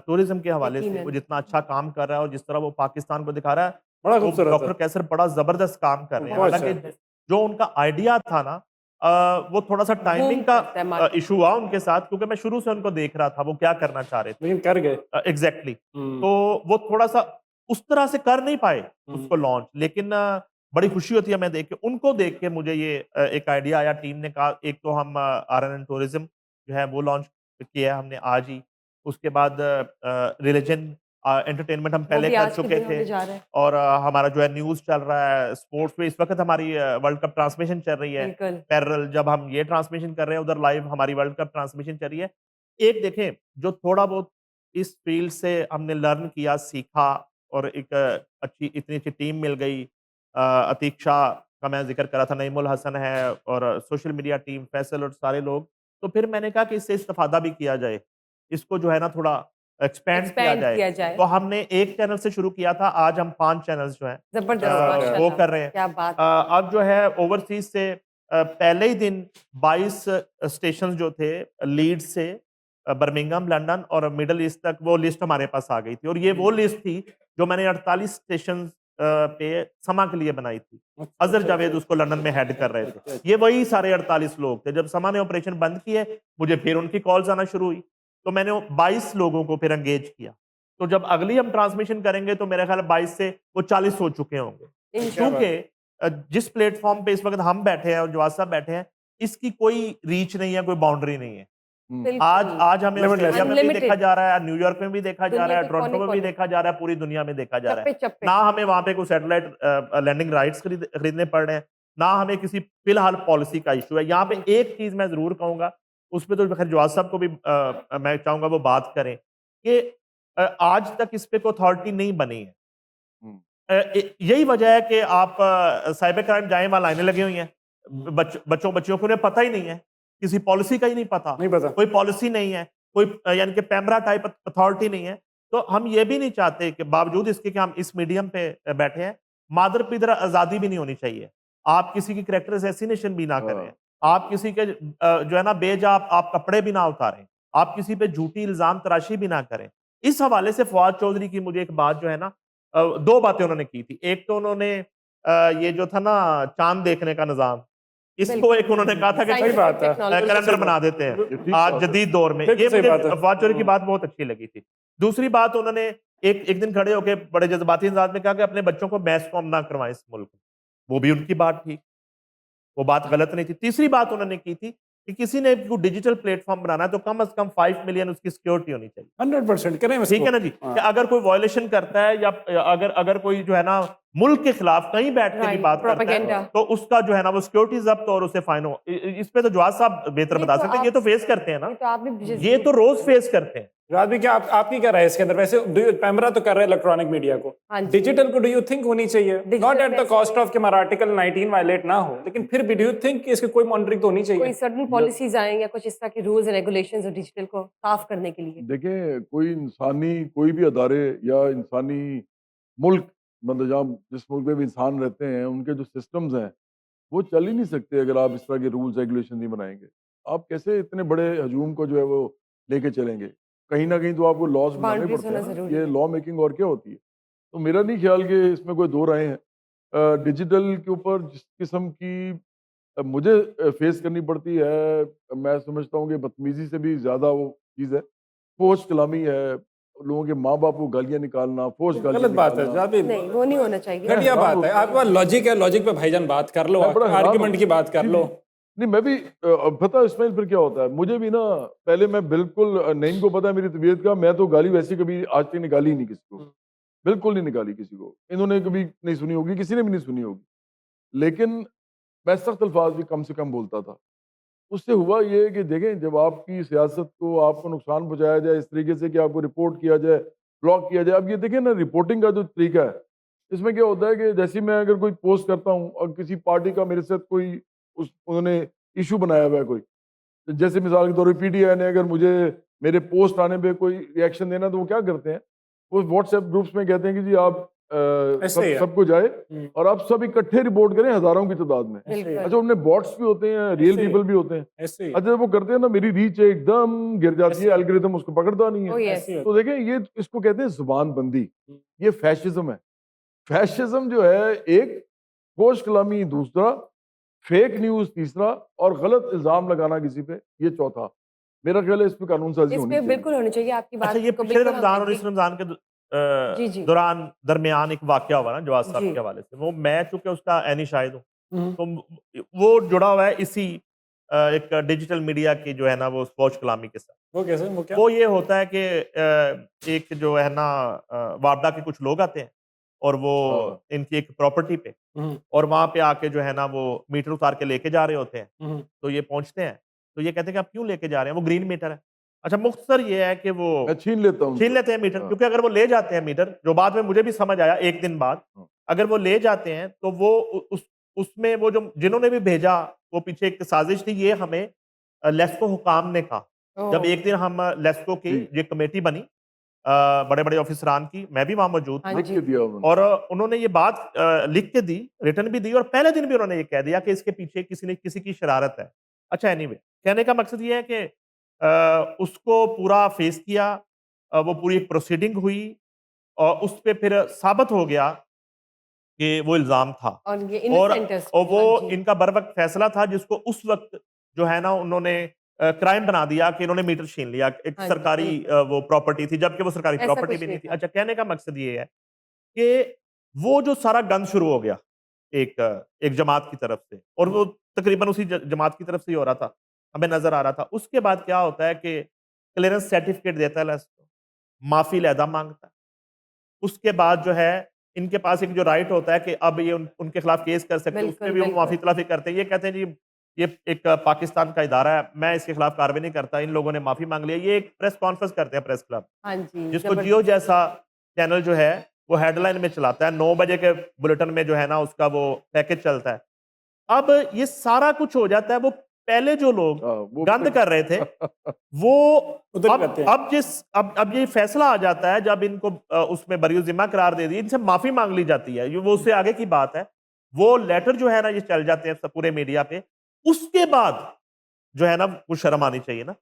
ٹورزم کے حوالے سے یقیناً. وہ جتنا اچھا کام کر رہا ہے اور جس طرح وہ پاکستان کو دکھا رہا ہے، بڑا وہ خوبصورت ڈاکٹر ہے۔ کیسر بڑا زبردست کام کر رہے ہیں. بہت حالانکہ اچھا۔ جو ان کا آئیڈیا تھا نا وہ تھوڑا سا ٹائمنگ کا کرتا ہے market. ایشو ہوا ان کے ساتھ، کیونکہ میں شروع سے ان کو دیکھ رہا تھا وہ کیا کرنا چاہ رہے تھے. لیکن کر گئے۔ ایگزیکٹلی. ہوں۔ تو وہ تھوڑا سا اس طرح سے کر نہیں پائے اس کو لانچ، لیکن بڑی خوشی ہوتی ہے میں دیکھ کے ان کو دیکھ کے. مجھے یہ ایک آئیڈیا آیا، ٹیم نے کہا ایک تو ہم RNN ٹورزم جو ہے وہ لانچ کیا ہے ہم نے آج ہی. اس کے بعد ریلیجن انٹرٹینمنٹ ہم وہ پہلے بھی کر آج کے چکے دن تھے، ہونے جا رہا ہے. اور ہمارا جو ہے نیوز چل رہا ہے، اسپورٹس پہ اس وقت ہماری ورلڈ کپ ٹرانسمیشن چل رہی ہے. بالکل. پیرل جب ہم یہ ٹرانسمیشن کر رہے ہیں ادھر لائیو ہماری ورلڈ کپ ٹرانسمیشن چل رہی ہے. ایک دیکھیں جو تھوڑا بہت اس فیلڈ سے ہم نے لرن کیا، سیکھا، اور ایک اتنی اچھی ٹیم مل گئی. عتیق شاہ کا میں ذکر کرا تھا، نعیم الحسن ہے، اور سوشل میڈیا ٹیم، فیصل اور سارے لوگ. تو پھر میں نے کہا کہ اس سے استفادہ بھی کیا جائے، اس کو جو ہے نا تھوڑا ایکسپینڈ کیا جائے. تو ہم نے ایک چینل سے شروع کیا تھا، آج ہم 5 چینلز جو ہیں زبردست. وہ ماشاءاللہ. کر رہے ہیں. کیا بات. اب جو ہے اوورسیز سے پہلے ہی دن 22 اسٹیشن جو تھے لیڈ سے برمنگم، لنڈن اور مڈل ایسٹ تک، وہ لسٹ ہمارے پاس آ گئی تھی. اور یہ وہ لسٹ تھی جو میں نے 48 اسٹیشن پہ سما کے لیے بنائی تھی. اظہر جاوید اس کو لندن میں ہیڈ کر رہے تھے. یہ وہی سارے 48 لوگ تھے. جب سما نے آپریشن بند کیے مجھے پھر ان کی کالز آنا شروع ہوئی، تو میں نے 22 لوگوں کو پھر انگیج کیا. تو جب اگلی ہم ٹرانسمیشن کریں گے تو میرے خیال 22 سے وہ 40 ہو چکے ہوں گے. کیونکہ جس پلیٹ فارم پہ اس وقت ہم بیٹھے ہیں اور جواز صاحب بیٹھے ہیں، اس کی کوئی ریچ نہیں ہے، کوئی باؤنڈری نہیں ہے. آج ہمیں آسٹریلیا میں بھی دیکھا جا رہا ہے، نیو یارک میں بھی دیکھا جا رہا ہے، ٹورنٹو میں بھی دیکھا جا رہا ہے، پوری دنیا میں دیکھا جا رہا ہے. نہ ہمیں وہاں پہ کوئی سیٹلائٹ لینڈنگ رائٹس خریدنے پڑ رہے ہیں، نہ ہمیں کسی فی الحال پالیسی کا ایشو ہے. یہاں پہ ایک چیز میں ضرور کہوں گا، اس پہ تو خیر جواز صاحب کو بھی میں چاہوں گا وہ بات کریں، کہ آج تک اس پہ کوئی اتھارٹی نہیں بنی ہے. یہی وجہ ہے کہ آپ سائبر کرائم جائیں وہاں لائنیں لگی ہوئی ہیں، بچوں کو انہیں پتہ ہی نہیں ہے، کسی پالیسی کا ہی نہیں پتا، کوئی پالیسی نہیں ہے، کوئی یعنی کہ پیمرا ٹائپ اتھارٹی نہیں ہے. تو ہم یہ بھی نہیں چاہتے کہ باوجود اس کے کہ ہم اس میڈیم پہ بیٹھے ہیں، مادر پیدر آزادی بھی نہیں ہونی چاہیے. آپ کسی کی کریکٹر اسیسینیشن بھی نہ کریں، آپ کسی کے جو ہے نا بے جا آپ کپڑے بھی نہ اتاریں، آپ کسی پہ جھوٹی الزام تراشی بھی نہ کریں. اس حوالے سے فواد چودھری کی مجھے ایک بات جو ہے نا، 2 باتیں انہوں نے کی تھی. ایک تو انہوں نے یہ جو تھا نا چاند دیکھنے کا نظام، اس کو ایک انہوں نے کہا تھا کہ کیلنڈر بنا دیتے ہیں آج جدید دور میں. یہ مجھے فواد چودھری کی بات بہت اچھی لگی تھی. دوسری بات انہوں نے ایک دن کھڑے ہو کے بڑے جذباتی انداز میں کہا کہ اپنے بچوں کو میس کام نہ کروائیں اس ملک میں. وہ بھی ان کی بات تھی، وہ بات غلط نہیں تھی. تیسری بات انہوں نے کی تھی کہ کسی نے ڈیجیٹل پلیٹ فارم بنانا ہے تو کم از کم 5 ملین اس کی سیکیورٹی ہونی چاہیے. 100% کریں. ٹھیک ہے نا جی، کہ اگر کوئی وائلیشن کرتا ہے یا اگر کوئی جو ہے نا ملک کے خلاف کہیں بیٹھ کے بھی بات کرتا ہے تو اس کا جو ہے نا وہ سیکیورٹی ضبط اور اسے فائن ہو. اس پہ تو جواز صاحب بہتر بتا سکتے ہیں. یہ تو فیس کرتے ہیں نا، یہ تو روز فیس کرتے ہیں. رات بھی کیا آپ کی کیا رائے اس کے اندر؟ ویسے پیمرا تو کر رہے ہیں الیکٹرانک میڈیا کو، ڈیجیٹل کو ڈو یو تھنک ہونی چاہیے؟ Not at the cost of کہ ہمارا آرٹیکل 19 وائلیٹ نہ ہو، لیکن پھر بھی ڈو یو تھنک کہ اس کی کوئی مانیٹرنگ تو ہونی چاہیے؟ کوئی سرٹن پالیسیز آئیں یا کچھ اس طرح کے رولز اینڈ ریگولیشنز اور ڈیجیٹل کو صاف کرنے کے لیے؟ دیکھیں کوئی انسانی کوئی بھی ادارے یا انسانی ملک، مطلب جہاں جس ملک میں بھی انسان رہتے ہیں، ان کے جو سسٹمز ہیں وہ چل ہی نہیں سکتے اگر آپ اس طرح کے رولز ریگولیشن نہیں بنائیں گے. آپ کیسے اتنے بڑے ہجوم کو جو ہے وہ لے کے چلیں گے؟ کہیں نہ کہیں تو آپ کو لاز بنانے پڑتے ہیں. یہ لا میکنگ اور کیا ہوتی ہے. تو میرا نہیں خیال کہ اس میں کوئی 2 رائے ہیں. ڈیجیٹل کے اوپر جس قسم کی مجھے فیس کرنی پڑتی ہے، میں سمجھتا ہوں کہ بدتمیزی سے بھی زیادہ وہ چیز ہے، فوش کلامی ہے، لوگوں کے ماں باپ کو گالیاں نکالنا، فوش گالیاں غلط بات ہے. نہیں، وہ نہیں ہونا چاہیے. گھٹیا بات ہے. آپ کا لاجک ہے، لاجک پہ بھائی جان بات کر لو، آرگیومنٹ کی بات کر لو. نہیں میں بھی پتہ اسماعیل پھر کیا ہوتا ہے, مجھے بھی نا پہلے میں بالکل نعیم کو پتا ہے میری طبیعت کا, میں تو گالی ویسے کبھی آج تک نکالی ہی نہیں کسی کو, بالکل نہیں نکالی کسی کو, انہوں نے کبھی نہیں سنی ہوگی, کسی نے بھی نہیں سنی ہوگی, لیکن میں سخت الفاظ بھی کم سے کم بولتا تھا. اس سے ہوا یہ کہ دیکھیں جب آپ کی سیاست کو آپ کو نقصان پہنچایا جائے اس طریقے سے کہ آپ کو رپورٹ کیا جائے, بلاک کیا جائے, اب یہ دیکھیں نا رپورٹنگ کا جو طریقہ ہے اس میں کیا ہوتا ہے کہ جیسے میں اگر کوئی پوسٹ کرتا ہوں اور کسی پارٹی کا میرے ساتھ کوئی انہوں نے ایشو بنایا ہوا ہے کوئی, جیسے مثال کے طور پہ پی ٹی آئی نے اگر مجھے میرے پوسٹ آنے پہ کوئی ریئیکشن دینا تو وہ کیا کرتے ہیں, وہ واٹس ایپ گروپس میں کہتے ہیں کہ جی آپ سب کو جائے اور آپ سب اکٹھے رپورٹ کریں ہزاروں کی تعداد میں. اچھا ان میں باٹس بھی ہوتے ہیں, ریئل پیپل بھی ہوتے ہیں. اچھا وہ کرتے ہیں نا میری ریچ ایک دم گر جاتی ہے, الگوریتھم اس کو پکڑتا نہیں ہے. تو دیکھیں یہ اس کو کہتے ہیں زبان بندی, یہ فیشزم ہے. فیشزم جو ہے ایک, گوش کلامی دوسرا, فیک نیوز تیسرا, اور غلط الزام لگانا کسی پہ یہ چوتھا. میرا خیال ہے اس پہ قانون سازی ہونی چاہیے. بالکل ہونی چاہیے. آپ کی بات اچھا یہ پچھلے رمضان اور اس رمضان کے دوران درمیان ایک واقعہ ہوا نا جواز صاحب کے حوالے سے, وہ میں چونکہ اس کا عینی شاہد ہوں تو وہ جڑا ہوا ہے اسی ایک ڈیجیٹل میڈیا کی جو ہے نا وہ فوج کلامی کے ساتھ. وہ کیسے, وہ یہ ہوتا ہے کہ ایک جو ہے نا وابڈا کے کچھ لوگ آتے ہیں اور وہ ان کی ایک پراپرٹی پہ, اور وہاں پہ آ کے جو ہے نا وہ میٹر اتار کے لے کے جا رہے ہوتے ہیں. تو یہ پہنچتے ہیں تو یہ کہتے ہیں کہ آپ کیوں لے کے جا رہے ہیں, وہ گرین میٹر ہے. اچھا مختصر یہ ہے کہ وہ چھین لیتے ہیں میٹر, کیونکہ اگر وہ لے جاتے ہیں میٹر, جو بعد میں مجھے بھی سمجھ آیا ایک دن بعد, اگر وہ لے جاتے ہیں تو وہ اس میں وہ جو جنہوں نے بھی بھیجا وہ پیچھے ایک سازش تھی. یہ ہمیں لیسکو حکام نے کہا جب ایک دن ہم لیسکو کی یہ کمیٹی بنی بڑے بڑے آفیسران کی, میں بھی وہاں موجود تھا, اور انہوں نے یہ بات لکھ کے دی, ریٹن بھی دی, اور پہلے دن بھی انہوں نے یہ کہہ دیا کہ اس کے پیچھے کسی کی شرارت ہے. اچھا اینی وے کہنے کا مقصد یہ ہے کہ اس کو پورا فیس کیا, وہ پوری ایک پروسیڈنگ ہوئی, اور اس پہ پھر ثابت ہو گیا کہ وہ الزام تھا, اور وہ ان کا بر وقت فیصلہ تھا جس کو اس وقت جو ہے نا انہوں نے کرائم بنا دیا کہ انہوں نے میٹر چھین لیا. ایک سرکاری وہ پراپرٹی تھی جبکہ وہ سرکاری پراپرٹی بھی نہیں تھی. اچھا کہنے کا مقصد یہ ہے کہ وہ جو سارا گند شروع ہو گیا ایک جماعت کی طرف سے, اور وہ تقریباً اسی جماعت کی طرف سے ہی ہو رہا تھا, ہمیں نظر آ رہا تھا. اس کے بعد کیا ہوتا ہے کہ کلیئرنس سرٹیفکیٹ دیتا ہے لیسکو, معافی علیحدہ مانگتا ہے. اس کے بعد جو ہے ان کے پاس ایک جو رائٹ ہوتا ہے کہ اب یہ ان کے خلاف کیس کر سکتے ہیں, اس میں بھی وہ معافی تلافی کرتے ہیں. یہ کہتے ہیں جی یہ ایک پاکستان کا ادارہ ہے, میں اس کے خلاف کارروائی نہیں کرتا, ان لوگوں نے معافی مانگ لیا. یہ ایک پریس کانفرنس کرتے ہیں پریس کلب, جس کو جیو جیسا چینل جو ہے وہ ہیڈ لائن میں چلاتا ہے, 9 بجے کے بلیٹن میں جو ہے نا اس کا وہ پیکج چلتا ہے. اب یہ سارا کچھ ہو جاتا ہے, وہ پہلے جو لوگ گند کر رہے تھے وہ اب یہ فیصلہ آ جاتا ہے جب ان کو اس میں بری ذمہ قرار دے دی, ان سے معافی مانگ لی جاتی ہے, وہ اس سے آگے کی بات ہے. وہ لیٹر جو ہے نا یہ چل جاتے ہیں پورے میڈیا پہ. اس کے بعد جو ہے نا کچھ شرم آنی چاہیے نا,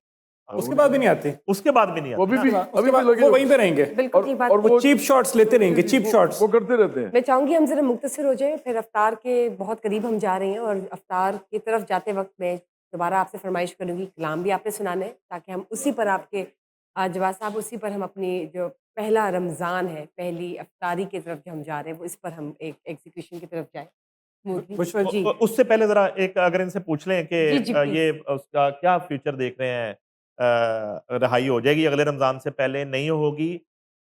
اس کے بعد بھی نہیں آتی, اس کے بعد بھی نہیں آتی, وہ وہیں پہ رہیں گے, اور وہ چیپ شاٹس لیتے رہیں گے, چیپ شاٹس وہ کرتے رہتے ہیں. میں چاہوں گی ہم ذرا مختصر ہو جائیں, پھر افطار کے بہت قریب ہم جا رہے ہیں, اور افطار کی طرف جاتے وقت میں دوبارہ آپ سے فرمائش کروں گی کلام بھی آپ نے سنانے ہیں, تاکہ ہم اسی پر آپ کے جواز صاحب اسی پر ہم اپنی جو پہلا رمضان ہے, پہلی افطاری کی طرف جو ہم جا رہے ہیں وہ اس پر ہم ایک ایگزیکیوشن کی طرف جائیں. اس سے پہلے ذرا ایک اگر ان سے پوچھ لیں کہ یہ اس کا کیا فیوچر دیکھ رہے ہیں, رہائی ہو جائے گی اگلے رمضان سے پہلے, نہیں ہوگی,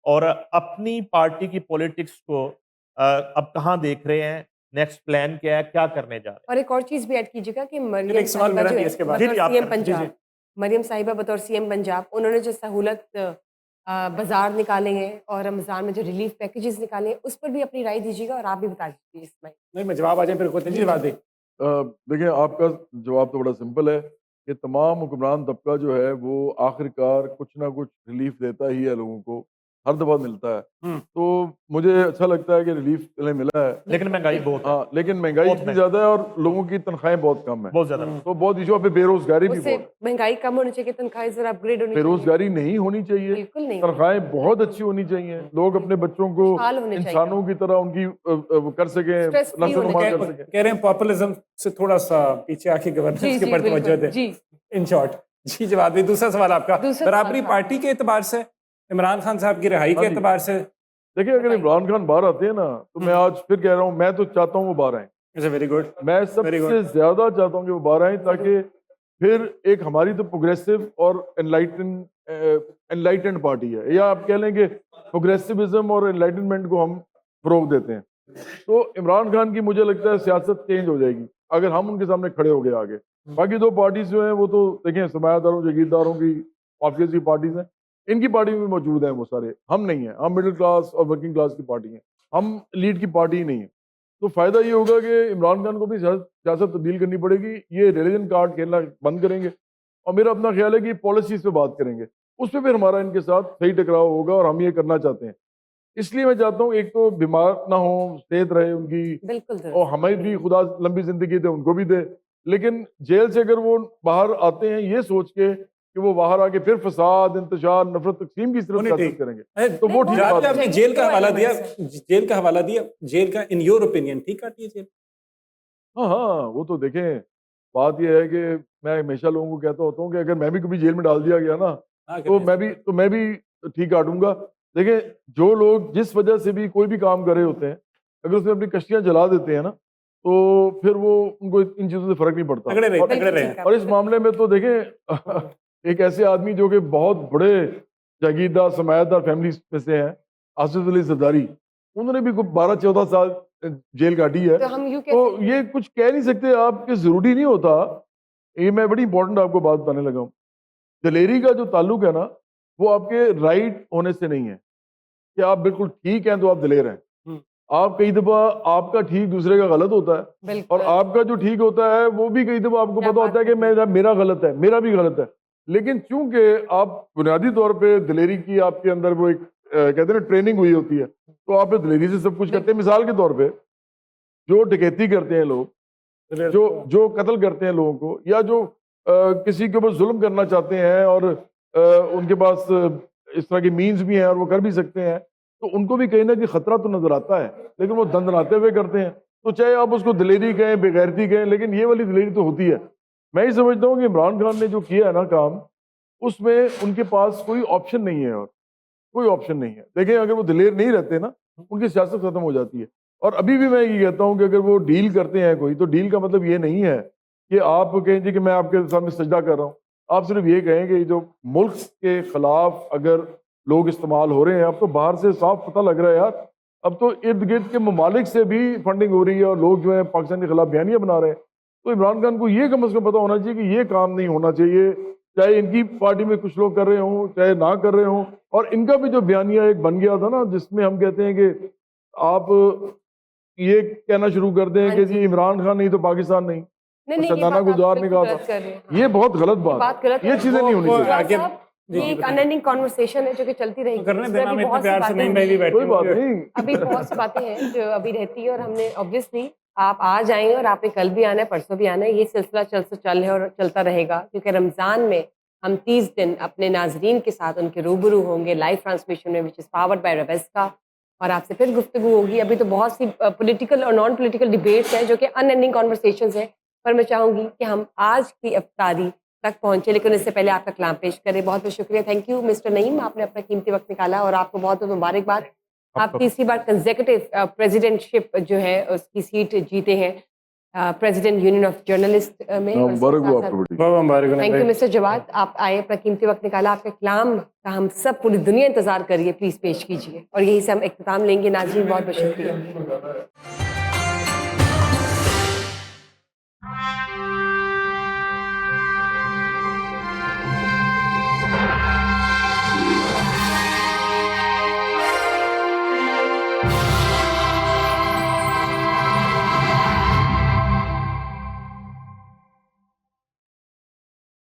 اور اپنی پارٹی کی پولیٹکس کو اب کہاں دیکھ رہے ہیں, نیکسٹ پلان کیا ہے, کیا کرنے جا رہے ہیں؟ اور ایک اور چیز بھی ایڈ کیجیے گا کہ مریم صاحبہ بطور سی ایم پنجاب, انہوں نے جو سہولت بازار نکالے ہیں اور رمضان میں جو ریلیف پیکیجز نکالے ہیں اس پر بھی اپنی رائے دیجیے گا, اور آپ بھی بتا دیجیے. نہیں میں جواب آ جائیں پھر جواب دیں. دیکھیں آپ کا جواب تو بڑا سمپل ہے کہ تمام حکمران طبقہ جو ہے وہ آخر کار کچھ نہ کچھ ریلیف دیتا ہی ہے, لوگوں کو ہر دفعہ ملتا ہے. تو مجھے اچھا لگتا ہے کہ ریلیف پہلے ملا ہے, لیکن مہنگائی بہت ہے. لیکن مہنگائی اتنی زیادہ ہے اور لوگوں کی تنخواہیں بہت کم ہیں, بہت زیادہ, تو بہت ایشو پہ بے روزگاری بھی بہت. مہنگائی کم ہونی چاہیے, تنخواہیں ذرا اپ گریڈ ہونی بے روزگاری نہیں ہونی چاہیے, بالکل نہیں, تنخواہیں بہت اچھی ہونی چاہیے, لوگ اپنے بچوں کو انسانوں کی طرح ان کی کر سکیں, نسل نما کر سکیں. کہہ رہے ہیں پاپولزم سے تھوڑا سا پیچھے آ کے گورننس کے پر توجہ دیں ان شارٹ. جی جواب دیں. دوسرا سوال آپ کا, برابری پارٹی کے اعتبار سے, عمران خان صاحب کی رہائی کے اعتبار سے. دیکھیں اگر عمران خان باہر آتے ہیں نا تو میں آج پھر کہہ رہا ہوں, میں تو چاہتا ہوں وہ باہر آئیں, ویری گڈ. میں سب Very good. سے زیادہ چاہتا ہوں کہ وہ باہر آئیں تاکہ پھر ایک ہماری تو پروگریسو اور انلائٹنڈ پارٹی ہے, یا آپ کہہ لیں کہ پروگریسوزم اور انلائٹنمنٹ کو ہم فروغ دیتے ہیں. تو عمران خان کی مجھے لگتا ہے سیاست چینج ہو جائے گی اگر ہم ان کے سامنے کھڑے ہو گئے آگے. باقی دو پارٹیز جو ہیں وہ تو دیکھیں سرمایہ داروں جاگیرداروں کی مافیاز کی پارٹیز ہیں, ان کی پارٹی میں موجود ہیں وہ سارے, ہم نہیں ہیں, ہم مڈل کلاس اور ورکنگ کلاس کی پارٹی ہیں, ہم لیڈ کی پارٹی ہی نہیں ہیں. تو فائدہ یہ ہوگا کہ عمران خان کو بھی سیاست تبدیل کرنی پڑے گی, یہ ریلیجن کارڈ کھیلنا بند کریں گے, اور میرا اپنا خیال ہے کہ پالیسیز پہ بات کریں گے, اس پہ پھر ہمارا ان کے ساتھ صحیح ٹکراؤ ہوگا, اور ہم یہ کرنا چاہتے ہیں. اس لیے میں چاہتا ہوں ایک تو بیمار نہ ہوں, صحت رہے ان کی, بالکل اور ہمیں بھی خدا لمبی زندگی دے, ان کو بھی دے, لیکن جیل سے اگر وہ باہر آتے ہیں یہ سوچ کے کہ وہ باہر آ کے پھر فساد, انتشار, نفرت, تقسیم کی طرف سیاست کریں گے تو وہ ٹھیک بات آپ نے ہے. جیل کا حوالہ دیا, جیل کا حوالہ دیا, جیل کا ان یور اوپینین ٹھیک آتی ہے جیل؟ ہاں وہ تو دیکھیں, بات یہ ہے کہ میں ہمیشہ لوگوں کو کہتا ہوتا ہوں کہ اگر میں بھی کبھی جیل میں ڈال دیا گیا نا تو میں بھی ٹھیک کاٹوں گا. دیکھیں جو لوگ جس وجہ سے بھی کوئی بھی کام کر رہے ہوتے ہیں, اگر اس میں اپنی کشتیاں جلا دیتے ہیں نا تو پھر وہ ان کو ان چیزوں سے فرق نہیں پڑتا. اور اس معاملے میں تو دیکھیں ایک ایسے آدمی جو کہ بہت بڑے جاگیردار سرمایہ دار فیملی میں سے ہیں, آصف علی زرداری, انہوں نے بھی 12-14 سال جیل کاٹی ہے. تو یہ کچھ کہہ نہیں سکتے آپ کہ ضروری نہیں ہوتا. یہ میں بڑی امپورٹنٹ آپ کو بات بتانے لگا ہوں, دلیری کا جو تعلق ہے نا وہ آپ کے رائٹ ہونے سے نہیں ہے کہ آپ بالکل ٹھیک ہیں تو آپ دلیر ہیں. آپ کئی دفعہ آپ کا ٹھیک دوسرے کا غلط ہوتا ہے, اور آپ کا جو ٹھیک ہوتا ہے وہ بھی کئی دفعہ آپ کو پتا ہوتا ہے کہ میرا غلط ہے, میرا بھی غلط ہے. لیکن چونکہ آپ بنیادی طور پہ دلیری کی آپ کے اندر وہ ایک کہتے ہیں نا ٹریننگ ہوئی ہوتی ہے, تو آپ دلیری سے سب کچھ کرتے ہیں. مثال کے طور پہ جو ڈکیتی کرتے ہیں لوگ, جو قتل کرتے ہیں لوگوں کو, یا جو کسی کے اوپر ظلم کرنا چاہتے ہیں اور ان کے پاس اس طرح کی مینز بھی ہیں اور وہ کر بھی سکتے ہیں, تو ان کو بھی کہیں نہ کہ خطرہ تو نظر آتا ہے, لیکن وہ دندناتے ہوئے کرتے ہیں. تو چاہے آپ اس کو دلیری کہیں, بے غیرتی کہیں, لیکن یہ والی دلیری تو ہوتی ہے. میں یہ سمجھتا ہوں کہ عمران خان نے جو کیا ہے نا کام, اس میں ان کے پاس کوئی آپشن نہیں ہے, اور کوئی آپشن نہیں ہے. دیکھیں اگر وہ دلیر نہیں رہتے نا ان کی سیاست ختم ہو جاتی ہے. اور ابھی بھی میں یہ کہتا ہوں کہ اگر وہ ڈیل کرتے ہیں کوئی, تو ڈیل کا مطلب یہ نہیں ہے کہ آپ کہیں جی کہ میں آپ کے سامنے سجدہ کر رہا ہوں. آپ صرف یہ کہیں کہ جو ملک کے خلاف اگر لوگ استعمال ہو رہے ہیں, اب تو باہر سے صاف پتہ لگ رہا ہے یار, اب تو ارد گرد کے ممالک سے بھی فنڈنگ ہو رہی ہے اور لوگ جو ہیں پاکستان کے خلاف بیانیاں بنا رہے ہیں. تو عمران خان کو یہ کم از کم پتہ ہونا چاہیے کہ یہ کام نہیں ہونا چاہیے, چاہے ان کی پارٹی میں کچھ لوگ کر رہے ہوں چاہے نہ کر رہے ہوں. اور ان کا بھی جو بیانیہ ایک بن گیا تھا نا, جس میں ہم کہتے ہیں کہ آپ یہ کہنا شروع کر دیں کہ جی عمران خان نہیں تو پاکستان نہیں, شدانہ گزار نے کہا تھا, یہ بہت غلط بات, یہ چیزیں نہیں ہونی چاہیے. یہ ایک ان اینڈنگ کنورسیشن ہے جو کہ چلتی رہے گی. کوئی بات نہیں, ابھی بہت سی باتیں ہیں جو ابھی رہتی ہے, اور ہم نے obviously آپ آ جائیں اور آپ نے کل بھی آنا ہے, پرسوں بھی آنا ہے. یہ سلسلہ چل ہے اور چلتا رہے گا, کیونکہ رمضان میں ہم 30 دن اپنے ناظرین کے ساتھ ان کے روبرو ہوں گے لائیو ٹرانسمیشن میں, وچ از پاورڈ بائی ریویسکا, اور آپ سے پھر گفتگو ہوگی. ابھی تو بہت سی پولیٹیکل اور نان پولیٹیکل ڈیبیٹس ہیں جو کہ ان اینڈنگ کنورسیشنز ہیں, پر میں چاہوں گی کہ ہم آج کی افطاری تک پہنچے, لیکن اس سے پہلے آپ کا کلام پیش کریں. بہت بہت شکریہ, تھینک یو مسٹر نعیم, آپ نے اپنا قیمتی وقت نکالا, اور آپ کو بہت بہت مبارکباد. آپ تیسری بار کنزیکٹیو پریزیڈنٹ شپ جو ہے اس کی سیٹ جیتے ہیں پریزیڈنٹ یونین آف جرنلسٹ میں. تھینک یو مسٹر جواد, آپ آئے, اپنا قیمتی وقت نکالا. آپ کے کلام کا ہم سب پوری دنیا انتظار کریے, پلیز پیش کیجیے, اور یہی سے ہم اختتام لیں گے. ناظرین بہت بہت شکریہ.